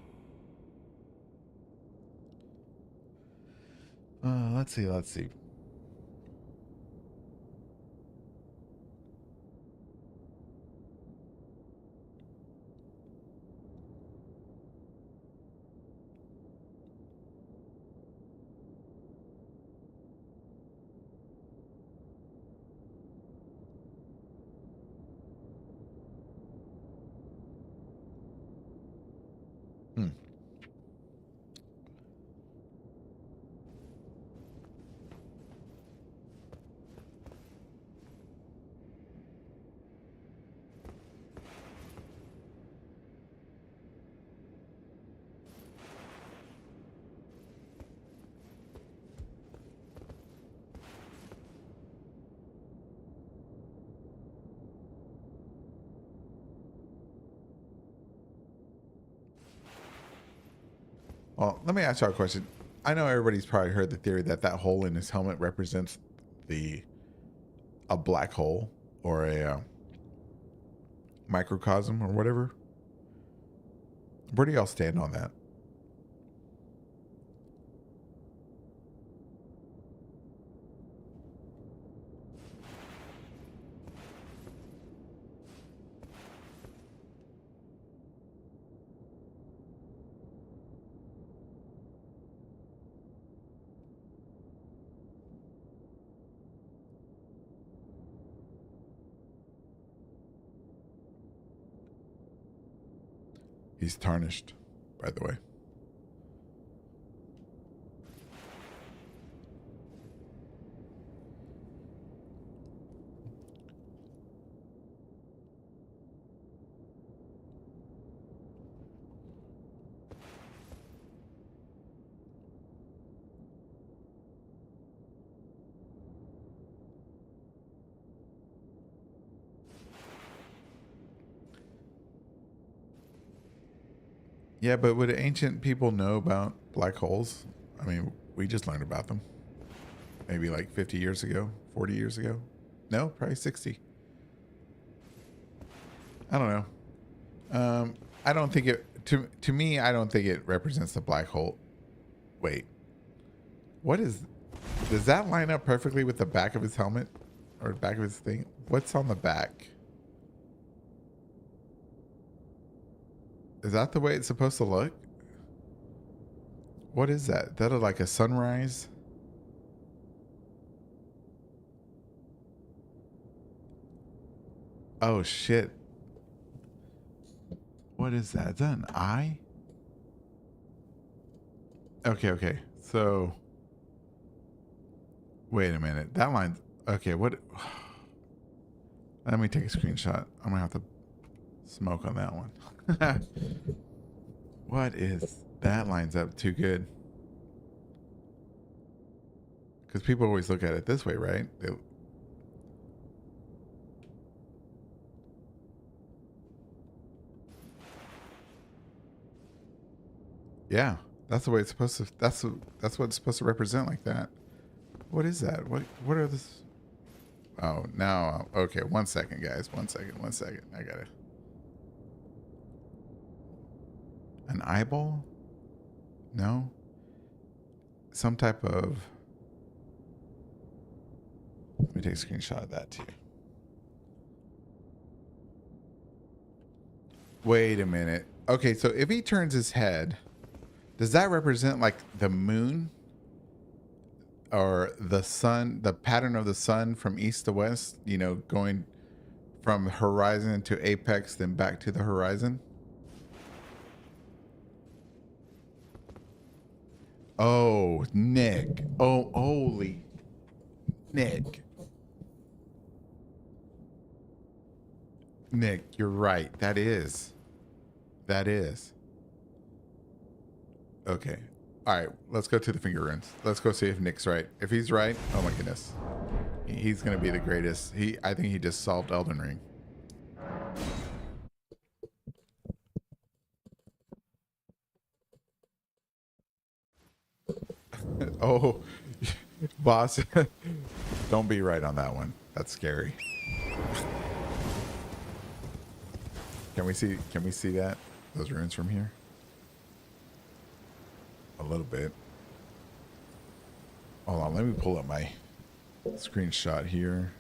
Let's see. Well, let me ask y'all a question. I know everybody's probably heard the theory that that hole in his helmet represents a black hole or a microcosm or whatever. Where do y'all stand on that? He's tarnished, by the way. Yeah, but would ancient people know about black holes? I mean, we just learned about them. maybe like 50 years ago, 40 years ago. No, probably 60. I don't know. I don't think it to me. I don't think it represents the black hole. Wait, what is? Does that line up perfectly with the back of his helmet or the back of his thing? What's on the back? Is that the way it's supposed to look? What is that? Is that like a sunrise? Oh shit. What is that? Is that an eye? Okay. So wait a minute. That line's okay, what let me take a screenshot. I'm gonna have to smoke on that one. What is that lines up too good? Because people always look at it this way, right? Yeah, that's the way it's supposed to. That's what it's supposed to represent like that. What is that? What are this? Oh, now okay. 1 second, guys. 1 second. 1 second. I got it. An eyeball? No. Some type of. Let me take a screenshot of that too. Wait a minute. Okay, so if he turns his head, does that represent like the moon or the sun, the pattern of the sun from east to west, you know, going from horizon to apex, then back to the horizon? Oh, Nick. Oh, holy Nick. Nick, you're right. That is. Okay. All right, let's go to the finger runes. Let's go see if Nick's right. If he's right, oh my goodness. He's going to be the greatest. I think he just solved Elden Ring. Oh, boss. Don't be right on that one. That's scary. Can we see that? Those runes from here? A little bit. Hold on, let me pull up my screenshot here.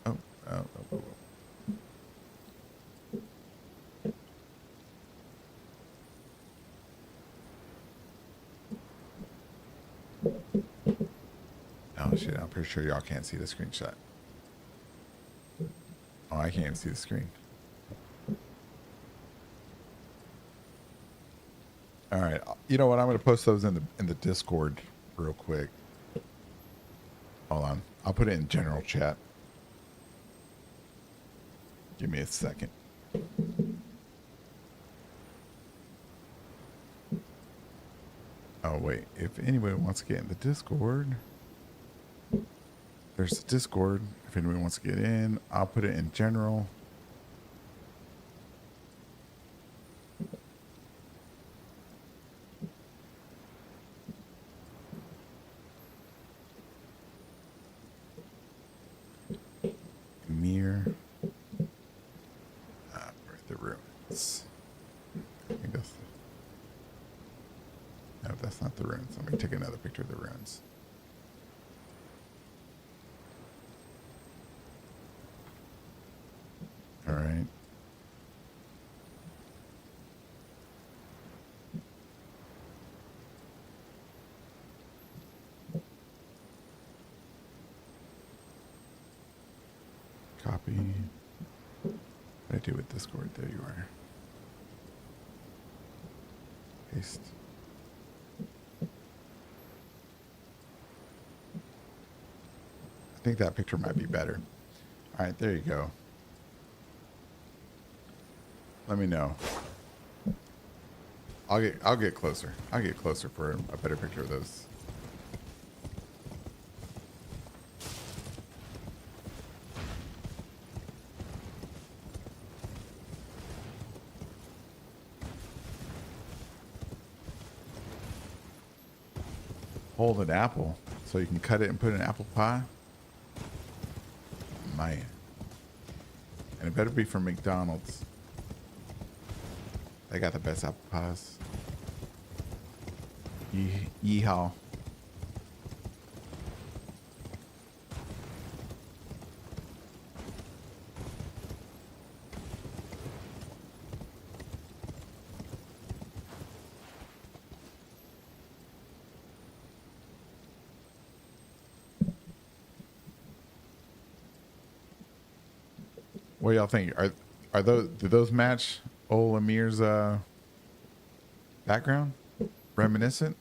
Oh. Oh shit, I'm pretty sure y'all can't see the screenshot. Oh, I can't see the screen. All right, you know what? I'm going to post those in the Discord real quick. Hold on, I'll put it in general chat. Give me a second. Oh wait, if anybody wants to get in the Discord, there's the Discord. If anybody wants to get in, I'll put it in general. Mirror. Where's the runes? I think that's no, that's not the runes. Let me take another picture of the runes. All right. Copy. What do I do with Discord? There you are. Paste. I think that picture might be better. All right, there you go. Let me know. I'll get closer. I'll get closer for a better picture of those. hold an apple so you can cut it and put it in apple pie. Man. And it better be from McDonald's. They got the best apple pies. Yeehaw. What y'all think? Are those, do those match old Amir's background? Reminiscent?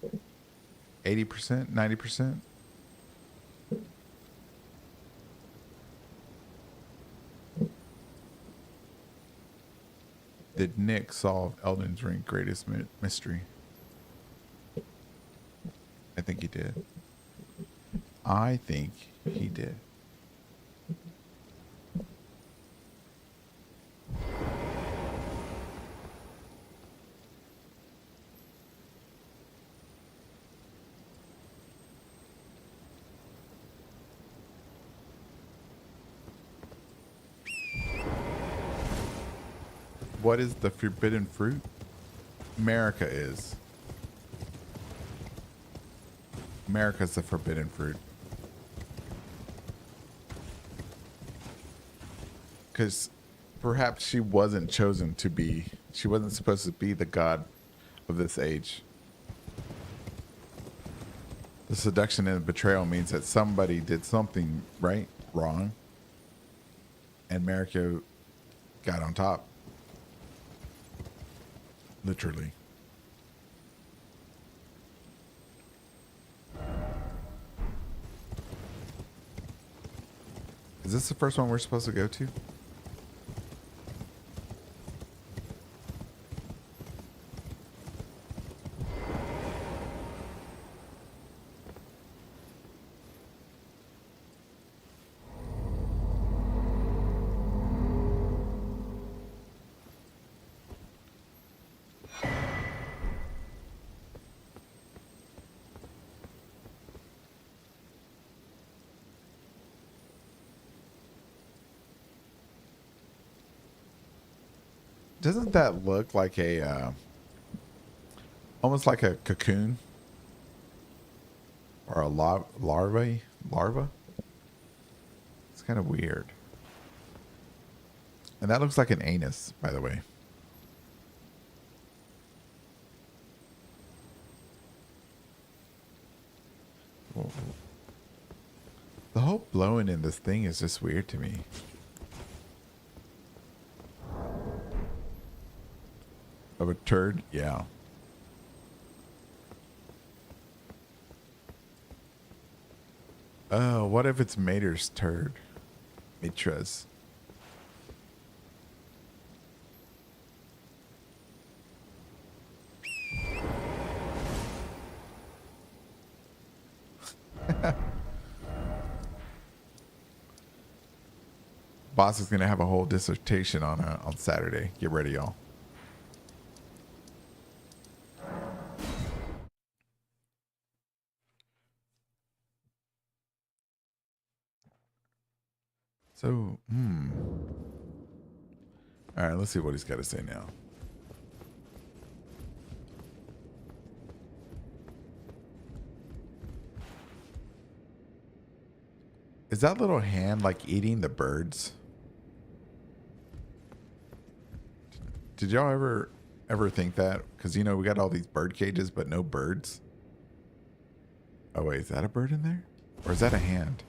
80%? 90%? Did Nick solve Elden's Ring greatest mystery? I think he did. I think he did. What is the forbidden fruit? America is. America's the forbidden fruit. Because perhaps she wasn't chosen to be, she wasn't supposed to be the god of this age. The seduction and betrayal means that somebody did something right, wrong, and America got on top. Literally. Is this the first one we're supposed to go to? Doesn't that look like a, almost like a cocoon? Or a larva? It's kind of weird. And that looks like an anus, by the way. Whoa. The whole blowing in this thing is just weird to me. Of a turd? Yeah. Oh, what if it's Mater's turd? Mitra's. Boss is gonna have a whole dissertation on Saturday. Get ready, y'all. So, all right, let's see what he's got to say now. Is that little hand like eating the birds? Did y'all ever think that? Because, you know, we got all these bird cages, but no birds. Oh, wait, is that a bird in there? Or is that a hand?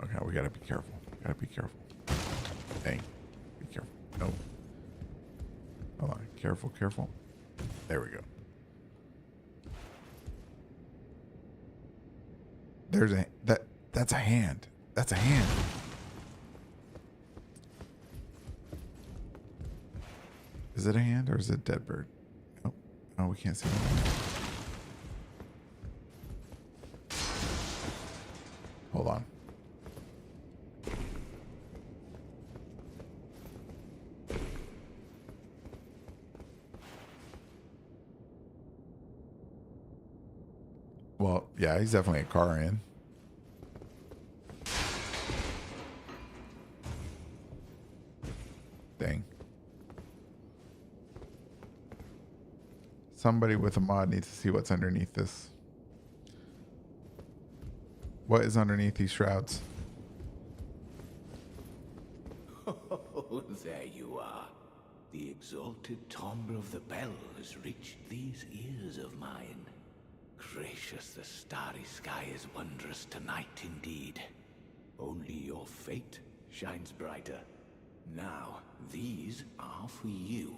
Okay, we gotta be careful. Gotta be careful. Dang. Be careful. No. Hold on. Careful, careful. There we go. There's a that's a hand. That's a hand. Is it a hand or is it a dead bird? Oh, oh, we can't see it. Hold on. Well, yeah, he's definitely a car in. Dang. Somebody with a mod needs to see what's underneath this. What is underneath these shrouds? Oh, there you are. The exalted timbre of the bell has reached these ears of mine. Gracious, the starry sky is wondrous tonight indeed. Only your fate shines brighter. Now, these are for you.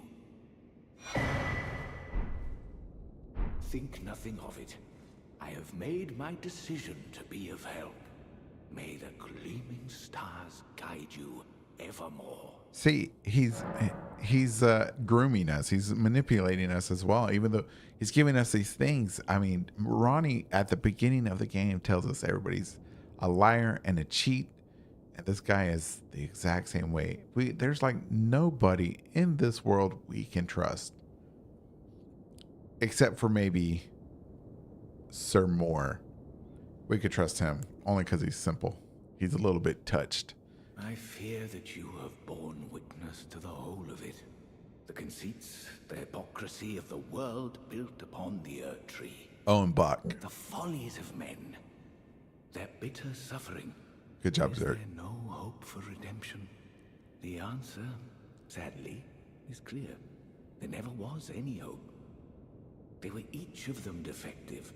Think nothing of it. I have made my decision to be of help. May the gleaming stars guide you evermore. See, he's grooming us. He's manipulating us as well. Even though he's giving us these things. I mean, Ronnie at the beginning of the game tells us everybody's a liar and a cheat, and this guy is the exact same way. There's like nobody in this world we can trust, except for maybe Sir Moore. We could trust him only because he's simple. He's a little bit touched. I fear that you have borne witness to the whole of it. The conceits, the hypocrisy of the world built upon the Earth Tree. Owen Buck. The follies of men. Their bitter suffering. Good job, Is Zerg. there no hope for redemption? The answer, sadly, is clear. There never was any hope. They were each of them defective.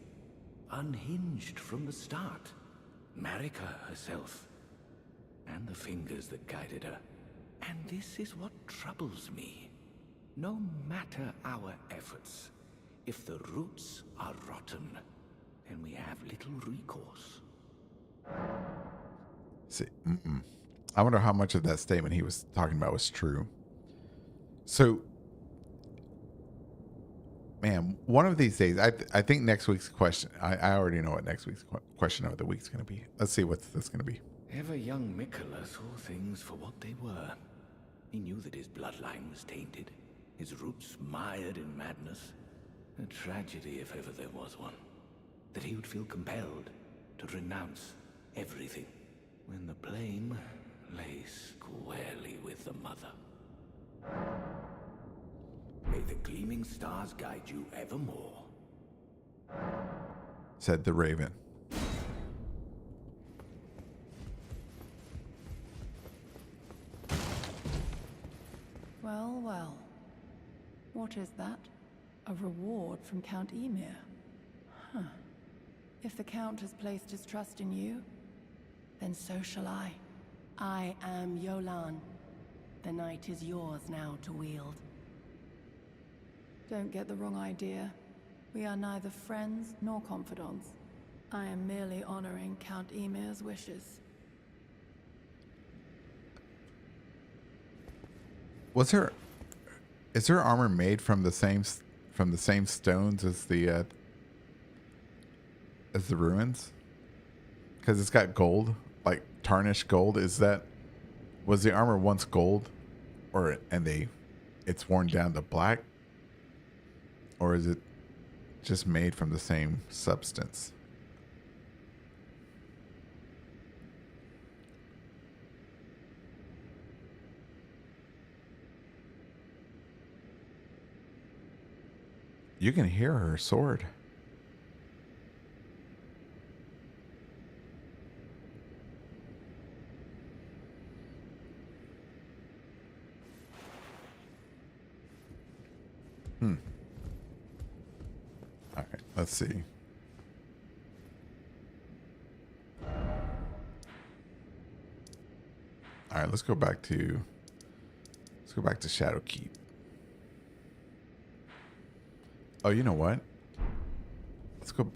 Unhinged from the start. Marika herself. And the fingers that guided her. And this is what troubles me. No matter our efforts, if the roots are rotten, then we have little recourse. See, I wonder how much of that statement he was talking about was true. So, man, one of these days, I think next week's question, I already know what next week's question of the week's going to be. Let's see what's this going to be. Ever young Mikola saw things for what they were. He knew that his bloodline was tainted, his roots mired in madness. A tragedy if ever there was one. That he would feel compelled to renounce everything when the blame lay squarely with the mother. May the gleaming stars guide you evermore, Said the Raven. Well, well. What is that? A reward from Count Emir? Huh. If the Count has placed his trust in you, then so shall I. I am Yolan. The night is yours now to wield. Don't get the wrong idea. We are neither friends nor confidants. I am merely honoring Count Emir's wishes. Is her armor made from the same stones as the ruins? Because it's got gold, like tarnished gold. Was the armor once gold, it's worn down to black, or is it just made from the same substance? You can hear her sword. All right, let's see. All right, let's go back to Shadowkeep. Oh, you know what?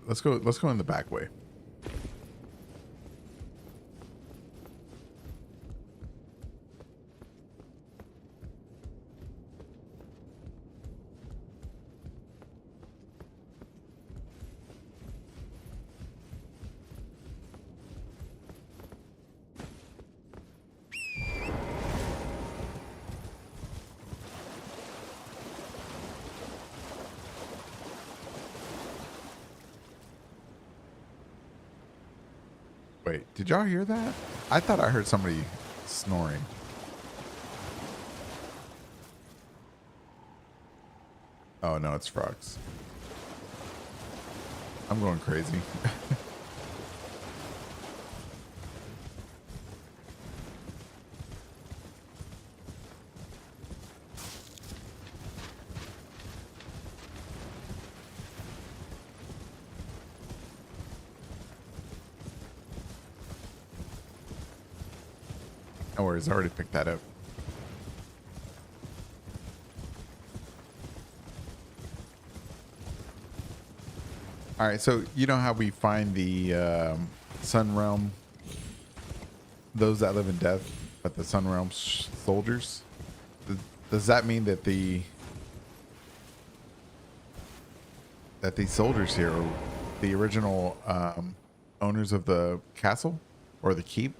Let's go in the back way. Wait, did y'all hear that? I thought I heard somebody snoring. Oh no, it's frogs. I'm going crazy. No worries, I already picked that up. All right, so you know how we find the Sun Realm, those that live in death, but the Sun Realm soldiers? Does that mean that these soldiers here are the original owners of the castle or the keep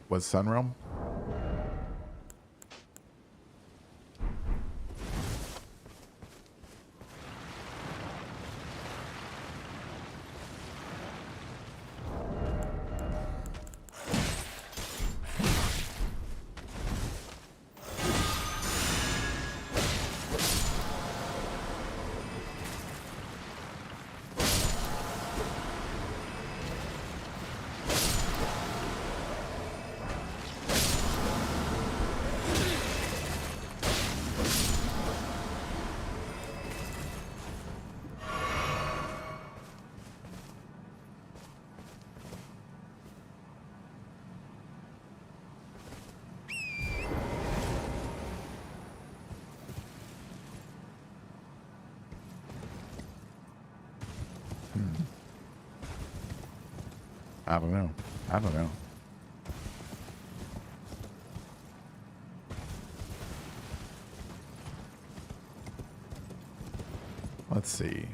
was Sun Realm? I don't know. I don't know. Let's see.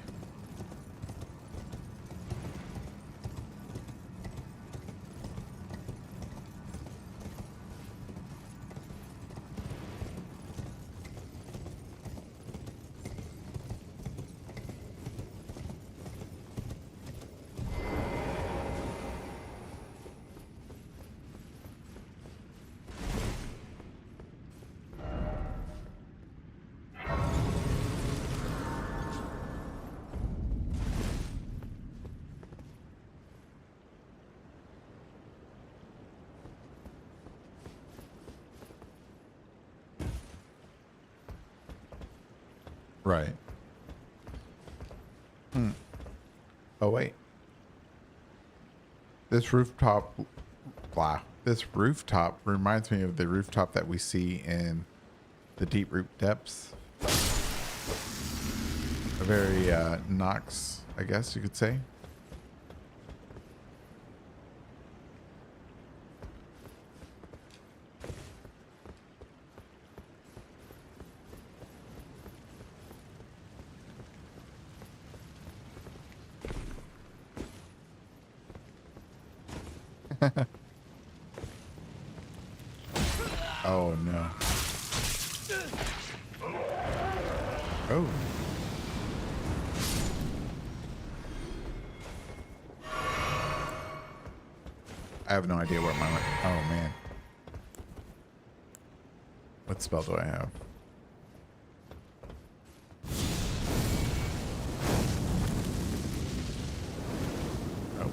Right. Oh, wait. This rooftop, wow. This rooftop reminds me of the rooftop that we see in the Deep Root Depths. A very Nox, I guess you could say. Oh no. Oh. I have no idea where mine went. Oh man. What spell do I have? Oh.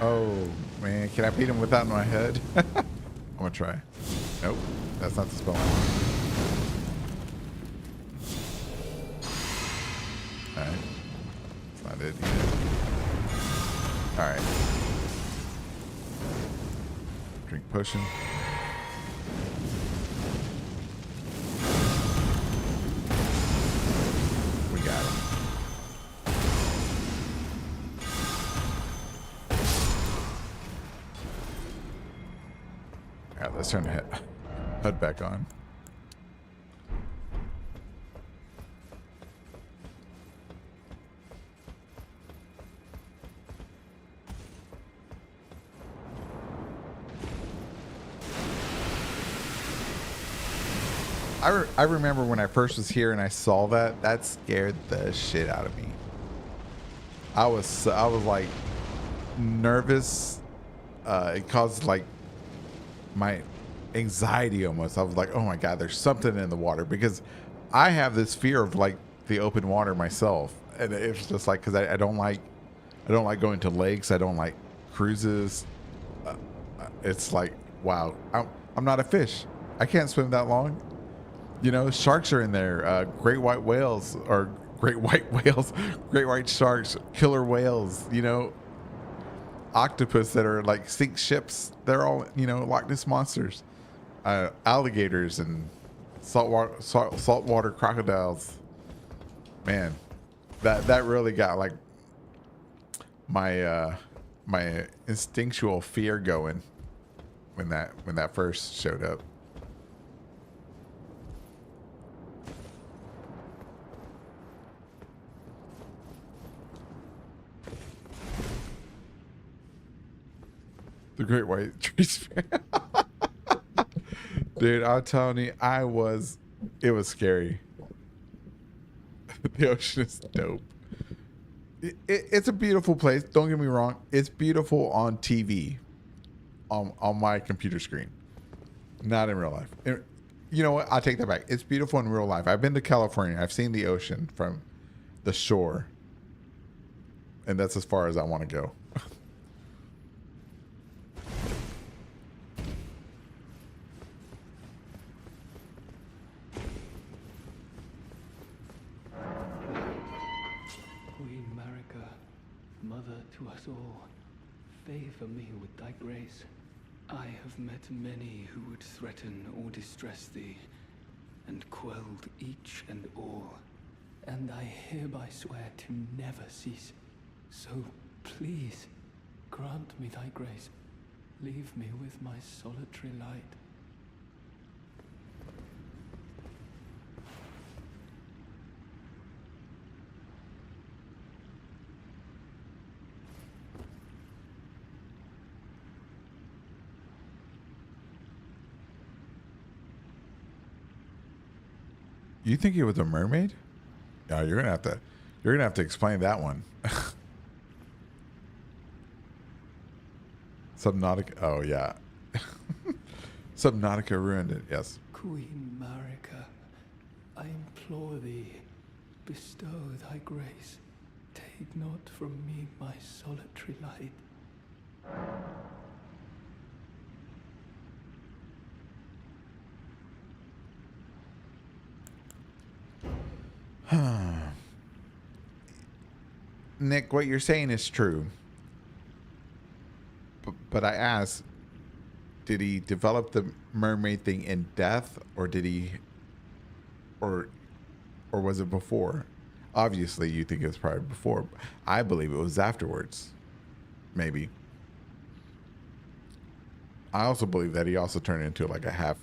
Oh man, can I beat him without my head? I'm gonna try. Nope, that's not the spell. Alright. That's not it either. Alright. Drink potion. We got him. Alright, let's turn the HUD back on. I remember when I first was here and I saw that scared the shit out of me. I was like nervous. It caused like my anxiety almost. I was like, oh my god, there's something in the water, because I have this fear of like the open water myself, and it's just like, because I don't like going to lakes. I don't like cruises. It's like, wow, I'm not a fish. I can't swim that long. You know, sharks are in there. Great white whales, or great white whales, great white sharks, killer whales. You know, octopus that are like sink ships. They're all, you know, Loch Ness monsters. Alligators and saltwater crocodiles. Man, that really got like my my instinctual fear going when that first showed up. The great white tree sparrow. Dude, I'm telling you, it was scary. The ocean is dope. It's a beautiful place. Don't get me wrong. It's beautiful on TV, on my computer screen, not in real life. You know what? I take that back. It's beautiful in real life. I've been to California. I've seen the ocean from the shore, and that's as far as I want to go. To us all, favor me with thy grace. I have met many who would threaten or distress thee, and quelled each and all, and I hereby swear to never cease. So please, grant me thy grace. Leave me with my solitary light. You think it was a mermaid? No, you're gonna have to explain that one. Subnautica. Oh yeah. Subnautica ruined it. Yes. Queen Marika, I implore thee, bestow thy grace. Take not from me my solitary light. Nick, what you're saying is true. But I ask, did he develop the mermaid thing in death, or did he, or was it before? Obviously, you think it was probably before. I believe it was afterwards. Maybe. I also believe that he also turned into like a half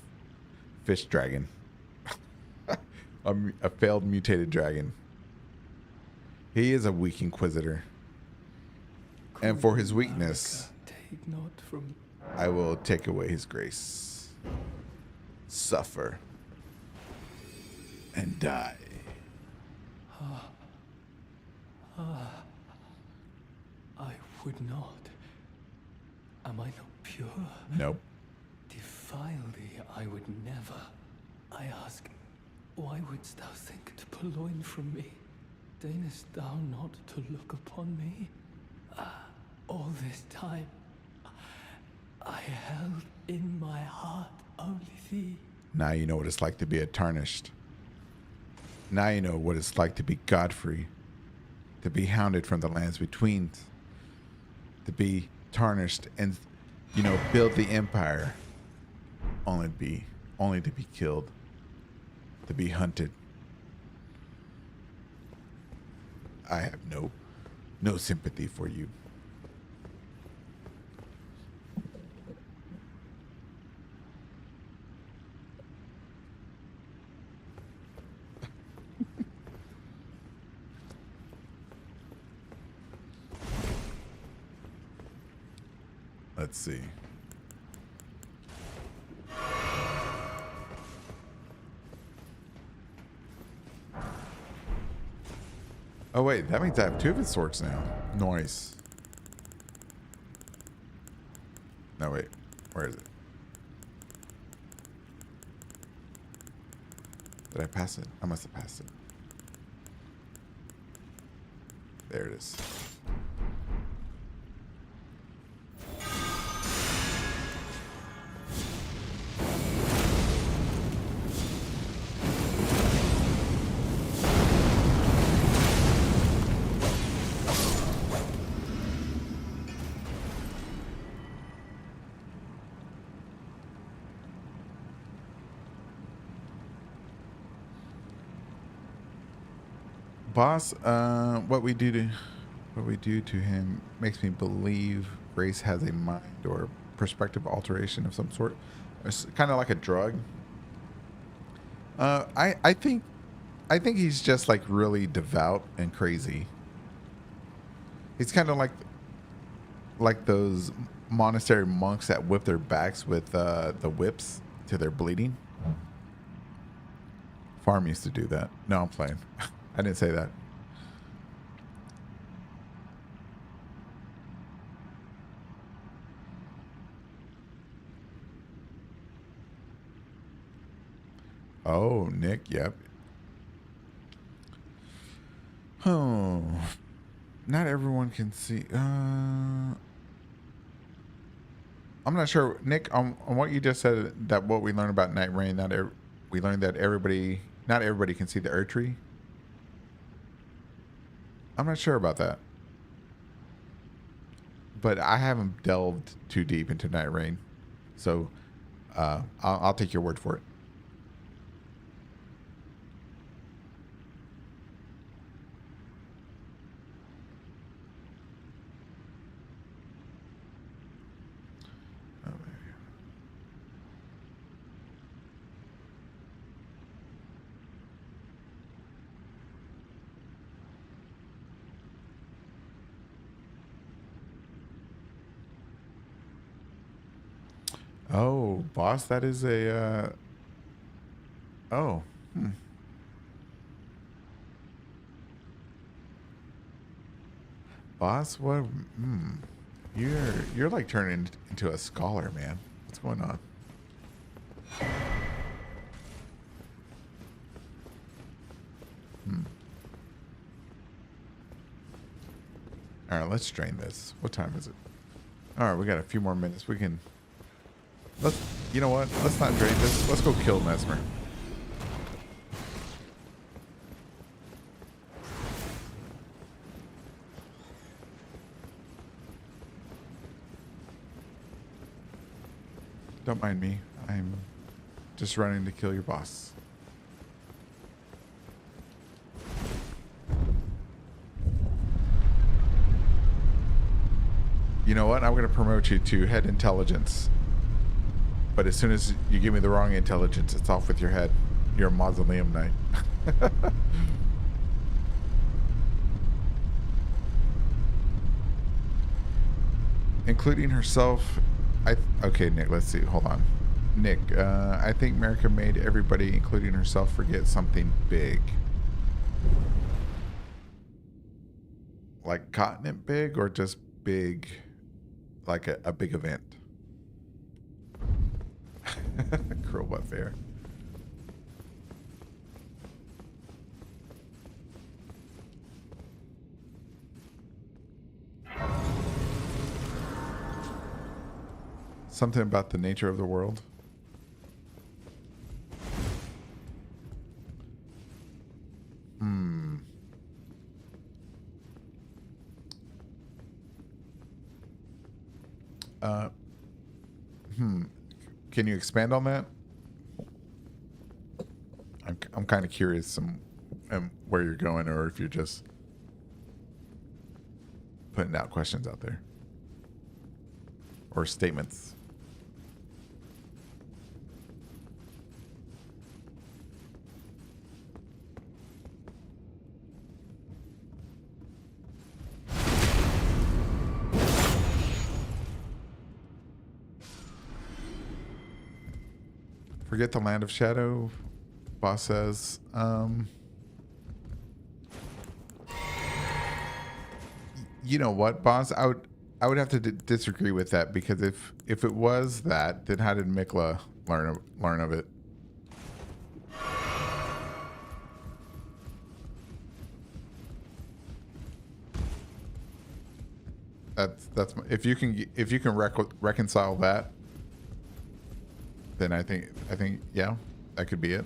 fish dragon. A failed mutated dragon. He is a weak inquisitor. And for his weakness, take not from... I will take away his grace. Suffer. And die. I would not. Am I not pure? Nope. Defile thee, I would never. I ask, why wouldst thou think to purloin from me? Deignest thou not to look upon me? All this time, I held in my heart only thee. Now you know what it's like to be a tarnished. Now you know what it's like to be Godfrey. To be hounded from the lands between. To be tarnished and, you know, build the empire. Only to be killed. To be hunted. I have no sympathy for you. Let's see. Oh wait, that means I have 2 of his swords now. Nice. No wait, where is it? Did I pass it? I must have passed it. There it is. Boss, what we do to him makes me believe Grace has a mind or perspective alteration of some sort. It's kind of like a drug. I think he's just like really devout and crazy. He's kind of like those monastery monks that whip their backs with the whips till they're bleeding. Farm used to do that. No, I'm playing. I didn't say that. Oh, Nick, yep. Oh, not everyone can see. I'm not sure, Nick. On what you just said, that what we learned about Night Rain, we learned that not everybody can see the Earth Tree. I'm not sure about that, but I haven't delved too deep into Night Rain, so I'll take your word for it. Oh, boss, that is a. Oh. Boss, what? You're like turning into a scholar, man. What's going on? All right, let's drain this. What time is it? All right, we got a few more minutes. We can. You know what? Let's not drain this. Let's go kill Mesmer. Don't mind me. I'm just running to kill your boss. You know what? I'm going to promote you to head intelligence. But as soon as you give me the wrong intelligence, it's off with your head. You're a mausoleum knight. Including herself. Okay, Nick, let's see. Hold on. Nick, I think America made everybody, including herself, forget something big. Like continent big, or just big, like a big event? Cruel but fair. Something about the nature of the world. Can you expand on that? I'm kind of curious where you're going, or if you're just putting out questions out there or statements. Forget the land of shadow, boss says. You know what, boss? I would have to disagree with that because if it was that, then how did Mikla learn of it? That's if you can reconcile that, then I think yeah, that could be it.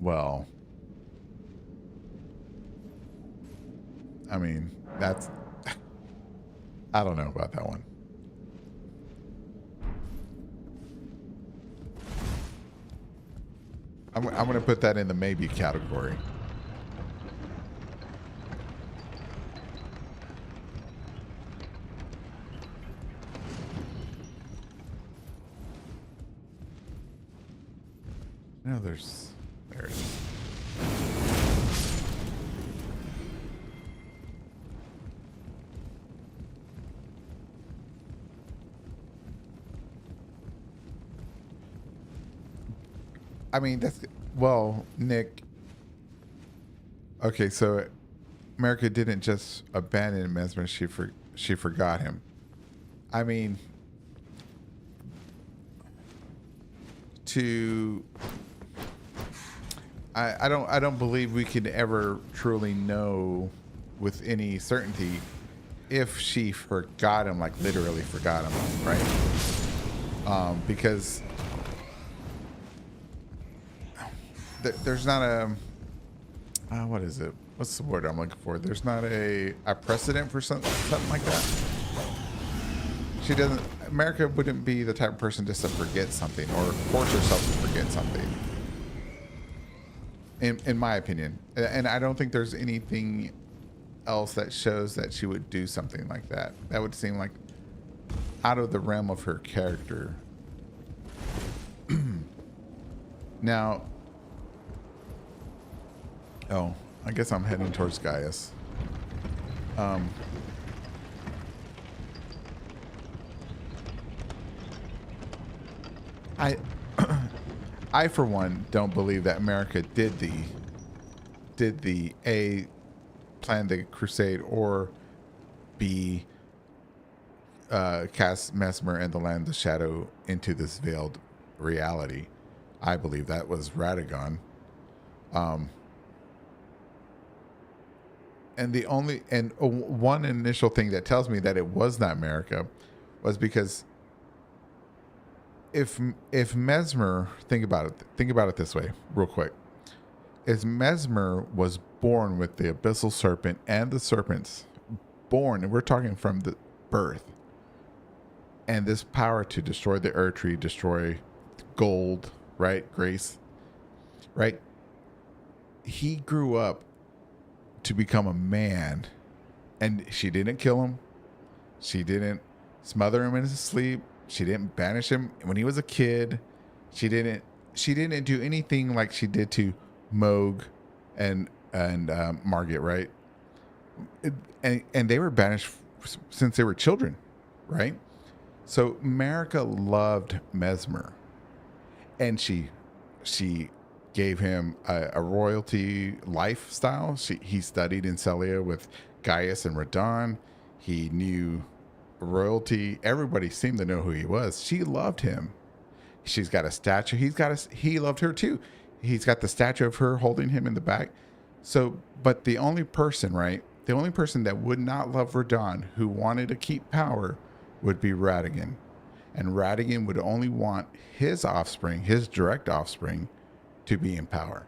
Well, I mean, that's I don't know about that one. I'm going to put that in the maybe category. No, there it is. I mean, that's well, Nick. Okay, so America didn't just abandon Mesmer; she forgot him. I mean, to I don't believe we can ever truly know with any certainty if she forgot him, like literally forgot him, right? Because there's not a what is it? What's the word I'm looking for? There's not a precedent for something like that. She doesn't. America wouldn't be the type of person just to forget something or force herself to forget something. In my opinion, and I don't think there's anything else that shows that she would do something like that. That would seem like out of the realm of her character. Now, oh, I guess I'm heading towards Gaius. I I for one don't believe that America did the A, plan the crusade, or B, cast Mesmer and the Land of the Shadow into this veiled reality. I believe that was Radagon. And the only one initial thing that tells me that it was not America was because if Mesmer, think about it this way real quick. If Mesmer was born with the abyssal serpent and the serpents born, and we're talking from the birth, and this power to destroy the Earth Tree, destroy gold, right? Grace, right? He grew up to become a man, and she didn't kill him. She didn't smother him in his sleep. She didn't banish him when he was a kid. She didn't do anything like she did to Moog and Margit, right? And they were banished since they were children, right? So Marika loved Mesmer, and she gave him a royalty lifestyle. He studied in Celia with Gaius and Radon. He knew royalty. Everybody seemed to know who he was. She loved him. She's got a statue. He loved her too. He's got the statue of her holding him in the back. So, but the only person, right? The only person that would not love Radon, who wanted to keep power, would be Radigan. And Radigan would only want his offspring, his direct offspring, to be in power.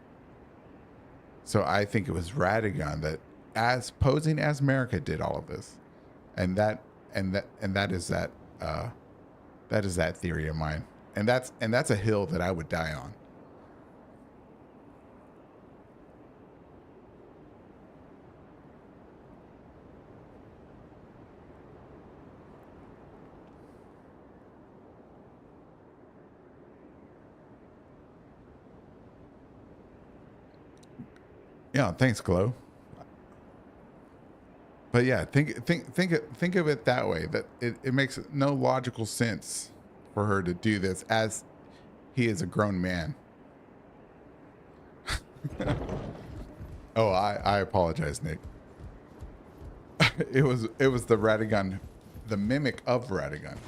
So I think it was Radigan that, as posing as America, did all of this. And that is that theory of mine. And that's a hill that I would die on. Yeah, thanks, Glow. But yeah, think of it that way. That it makes no logical sense for her to do this as he is a grown man. Oh, I apologize, Nick. It was the Radagon, the mimic of Radagon.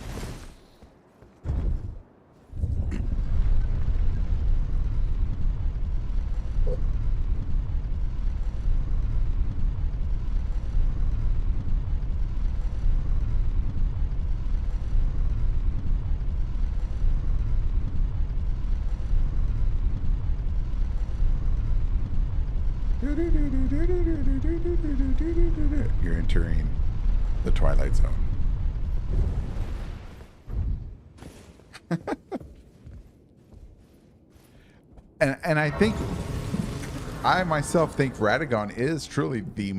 You're entering the Twilight Zone. and I think I myself think Radagon is truly the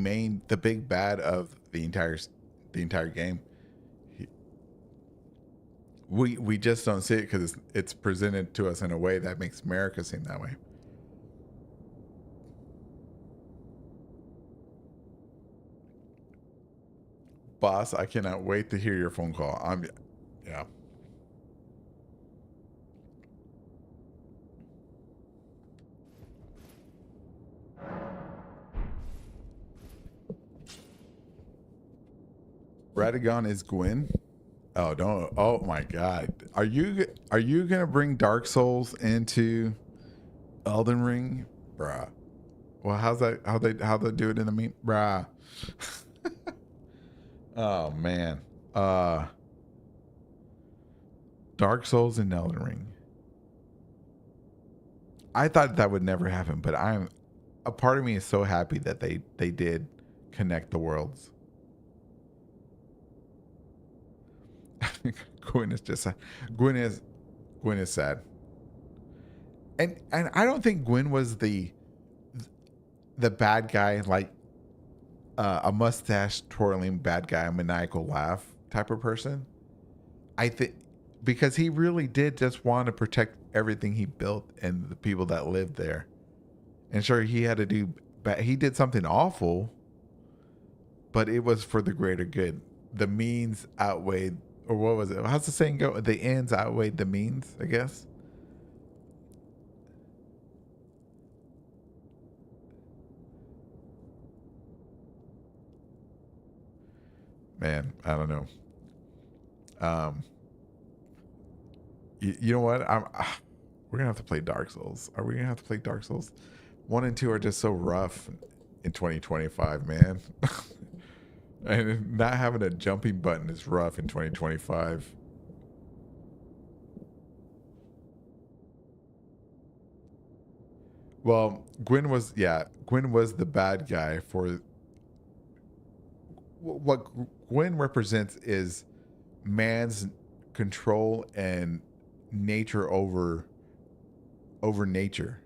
big bad of the entire game. We just don't see it because it's presented to us in a way that makes America seem that way. Boss, I cannot wait to hear your phone call. Yeah. Radagon is Gwen. Oh, don't. Oh my God. Are you gonna bring Dark Souls into Elden Ring, bruh? Well, how's that? How they do it in the mean, bruh? Oh man. Dark Souls and Elden Ring. I thought that would never happen, but a part of me is so happy that they did connect the worlds. Gwen is just Gwen is sad. And I don't think Gwen was the bad guy, like a mustache twirling bad guy, a maniacal laugh type of person. I think because he really did just want to protect everything he built and the people that lived there. And sure, he had to do he did something awful, but it was for the greater good. The means outweighed, or what was it? How's the saying go? The ends outweighed the means, I guess. Man, I don't know. You know what? We're gonna have to play Dark Souls. Are we gonna have to play Dark Souls? 1 and 2 are just so rough in 2025, man. And not having a jumping button is rough in 2025. Well, Gwen was the bad guy for what Gwen represents is man's control and nature over nature,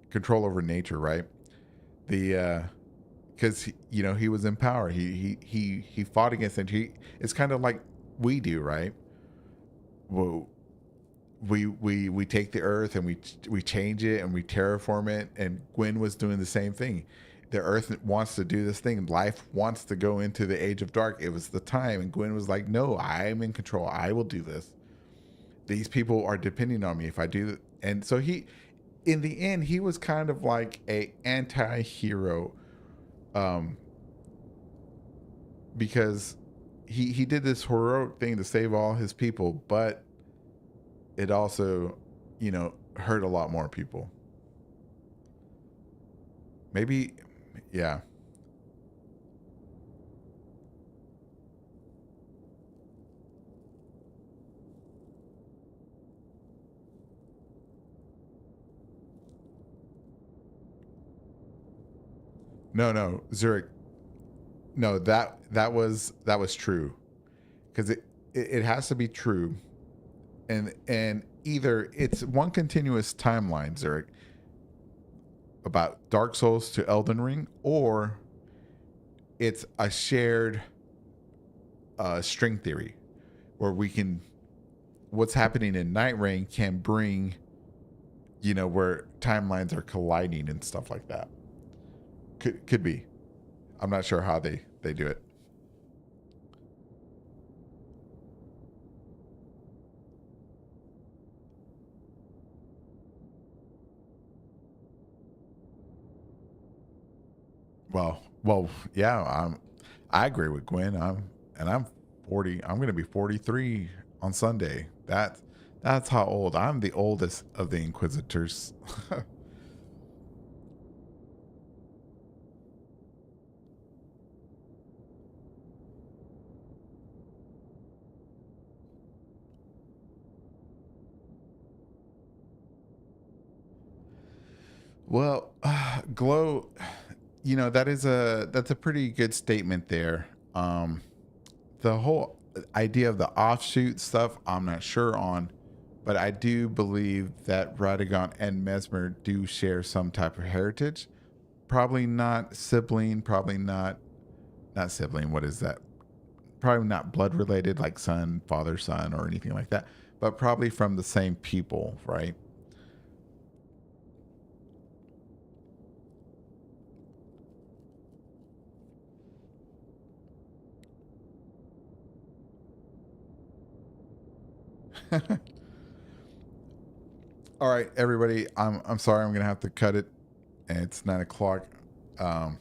control over nature, right? The because he was in power. He fought against it. It's kind of like we do, right? Well, we take the earth and we change it and we terraform it. And Gwen was doing the same thing. The earth wants to do this thing. Life wants to go into the age of dark. It was the time, and Gwen was like, "No, I am in control. I will do this. These people are depending on me if I do." And so in the end, he was kind of like a anti-hero, because he did this heroic thing to save all his people, but it also, hurt a lot more people. Maybe, yeah. No, Zurich. No, that was true, because it has to be true, and either it's one continuous timeline, Zurich, about Dark Souls to Elden Ring, or it's a shared string theory where what's happening in Night Rain can bring, where timelines are colliding and stuff like that. Could be. I'm not sure how they do it. Well, yeah. I agree with Gwen. I'm 40. I'm gonna be 43 on Sunday. That's how old. I'm the oldest of the Inquisitors. Well, Glow, that's a pretty good statement there. The whole idea of the offshoot stuff, I'm not sure on, but I do believe that Radagon and Mesmer do share some type of heritage. Probably not sibling, probably not sibling. What is that? Probably not blood related, like son, father, son, or anything like that, but probably from the same people, right? All right, everybody. I'm sorry. I'm gonna have to cut it. It's 9 o'clock. Um,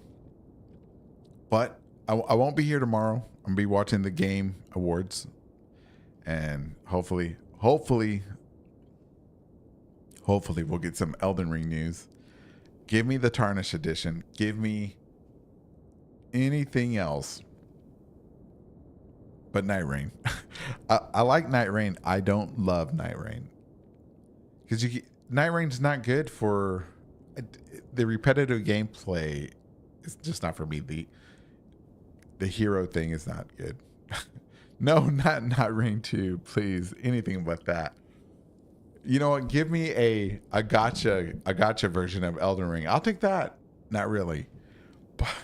but I won't be here tomorrow. I'm gonna be watching the game awards, and hopefully we'll get some Elden Ring news. Give me the Tarnish edition. Give me anything else but Night Rain. I like Night Rain. I don't love Night Rain because Night Rain's not good for the repetitive gameplay. It's just not for me. The hero thing is not good. No, not Rain 2, please. Anything but that. You know what? Give me a gotcha version of Elden Ring. I'll take that. Not really. But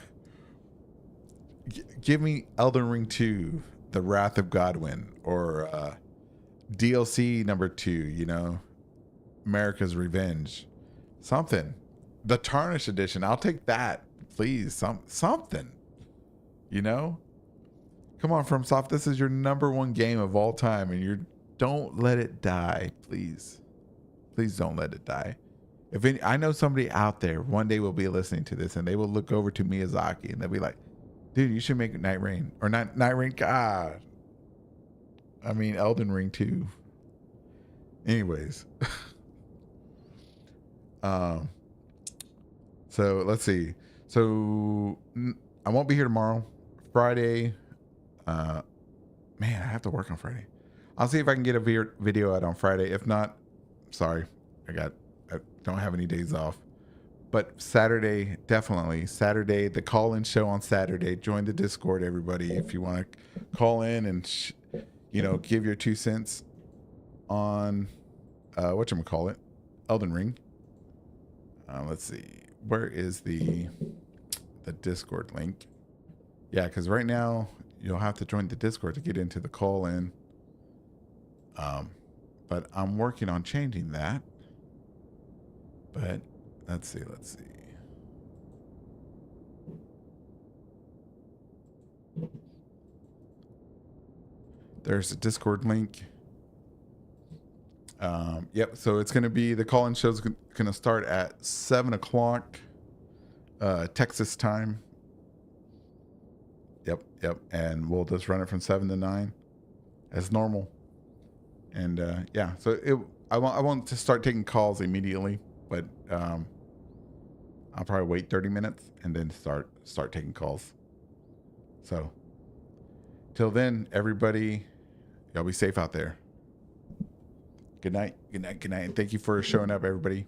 give me Elden Ring 2, The Wrath of Godwyn, or DLC number 2, America's Revenge. Something. The Tarnish edition. I'll take that. Please. Something. Come on, FromSoft. This is your number one game of all time, and don't let it die, please. Please don't let it die. I know somebody out there one day will be listening to this, and they will look over to Miyazaki, and they'll be like, "Dude, you should make Night Rain or not Night Rain." God, I mean Elden Ring 2. Anyways, so let's see. So I won't be here tomorrow. Friday, man, I have to work on Friday. I'll see if I can get a video out on Friday. If not, sorry, I don't have any days off. But Saturday, definitely Saturday, the call-in show on Saturday. Join the Discord, everybody, if you want to call in and give your 2 cents on whatchamacallit, Elden Ring. Let's see, where is the Discord link? Yeah, because right now you'll have to join the Discord to get into the call-in. But I'm working on changing that. But let's see. There's a Discord link. Yep. So it's going to be, the call-in show's going to start at 7 o'clock Texas time. Yep. And we'll just run it from 7 to 9 as normal. And yeah, so I won't just start taking calls immediately, but I'll probably wait 30 minutes and then start taking calls. So till then, everybody, y'all be safe out there. Good night. And thank you for showing up, everybody.